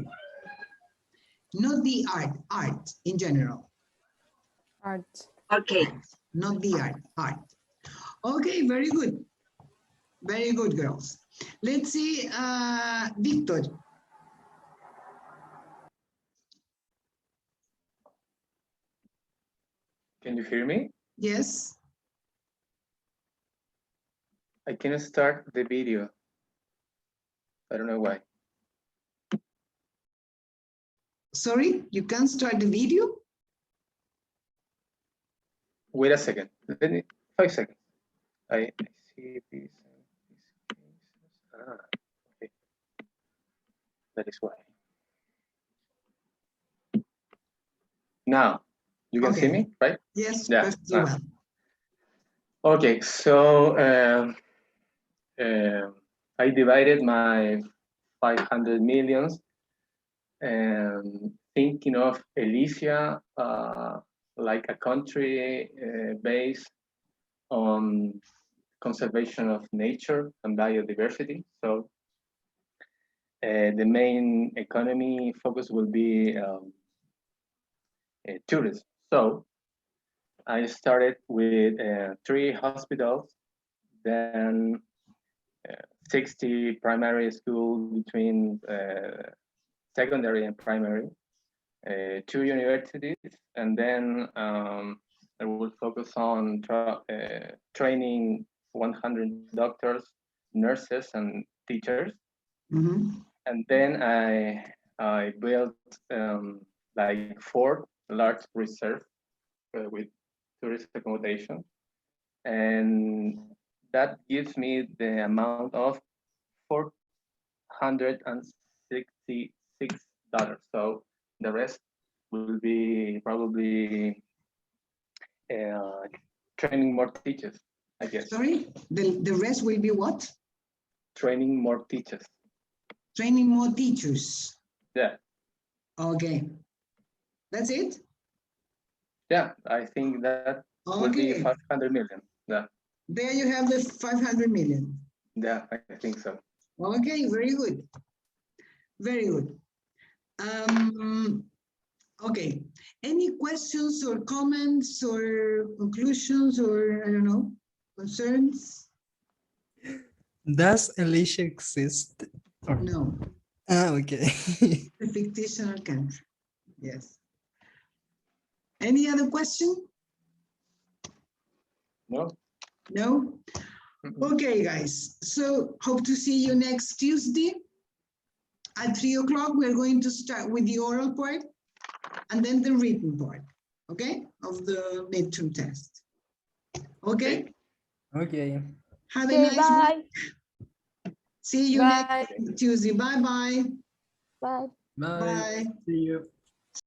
Not the art in general. Art. Okay. Not the art. Okay, very good. Very good, girls. Let's see, Victor. Can you hear me? Yes. I can start the video. I don't know why. Sorry, you can't start the video? Wait a second. Let me 5 seconds. I see these. Okay. That is why. Now, you can see me, right? Yes, Yeah. perfectly well. Okay, so I divided my 500 millions and thinking of Elysia like a country based on conservation of nature and biodiversity. So the main economy focus will be tourism. So I started with 3 hospitals, then 60 primary schools between secondary and primary, 2 universities, and then I will focus on training 100 doctors, nurses, and teachers. And then I built like 4 large reserves with tourist accommodation, and that gives me the amount of $466. So the rest will be probably training more teachers, I guess. Sorry, the rest will be what? Training more teachers. Training more teachers. Yeah. Okay. That's it? Yeah, I think that will be 500 million. Yeah. There you have the 500 million. Yeah, I think so. Okay, very good. Very good. Okay, any questions or comments or conclusions or, I don't know, concerns? Does Alicia exist? Or... No. Okay. A fictional country, yes. Any other question? No. No? Okay, guys. So hope to see you next Tuesday. At 3 o'clock, we're going to start with the oral part and then the written part, okay, of the midterm test. Okay? Okay. Have a Okay, nice bye. week. See you Bye. next Tuesday. Bye-bye. Bye. Bye. Bye. See you.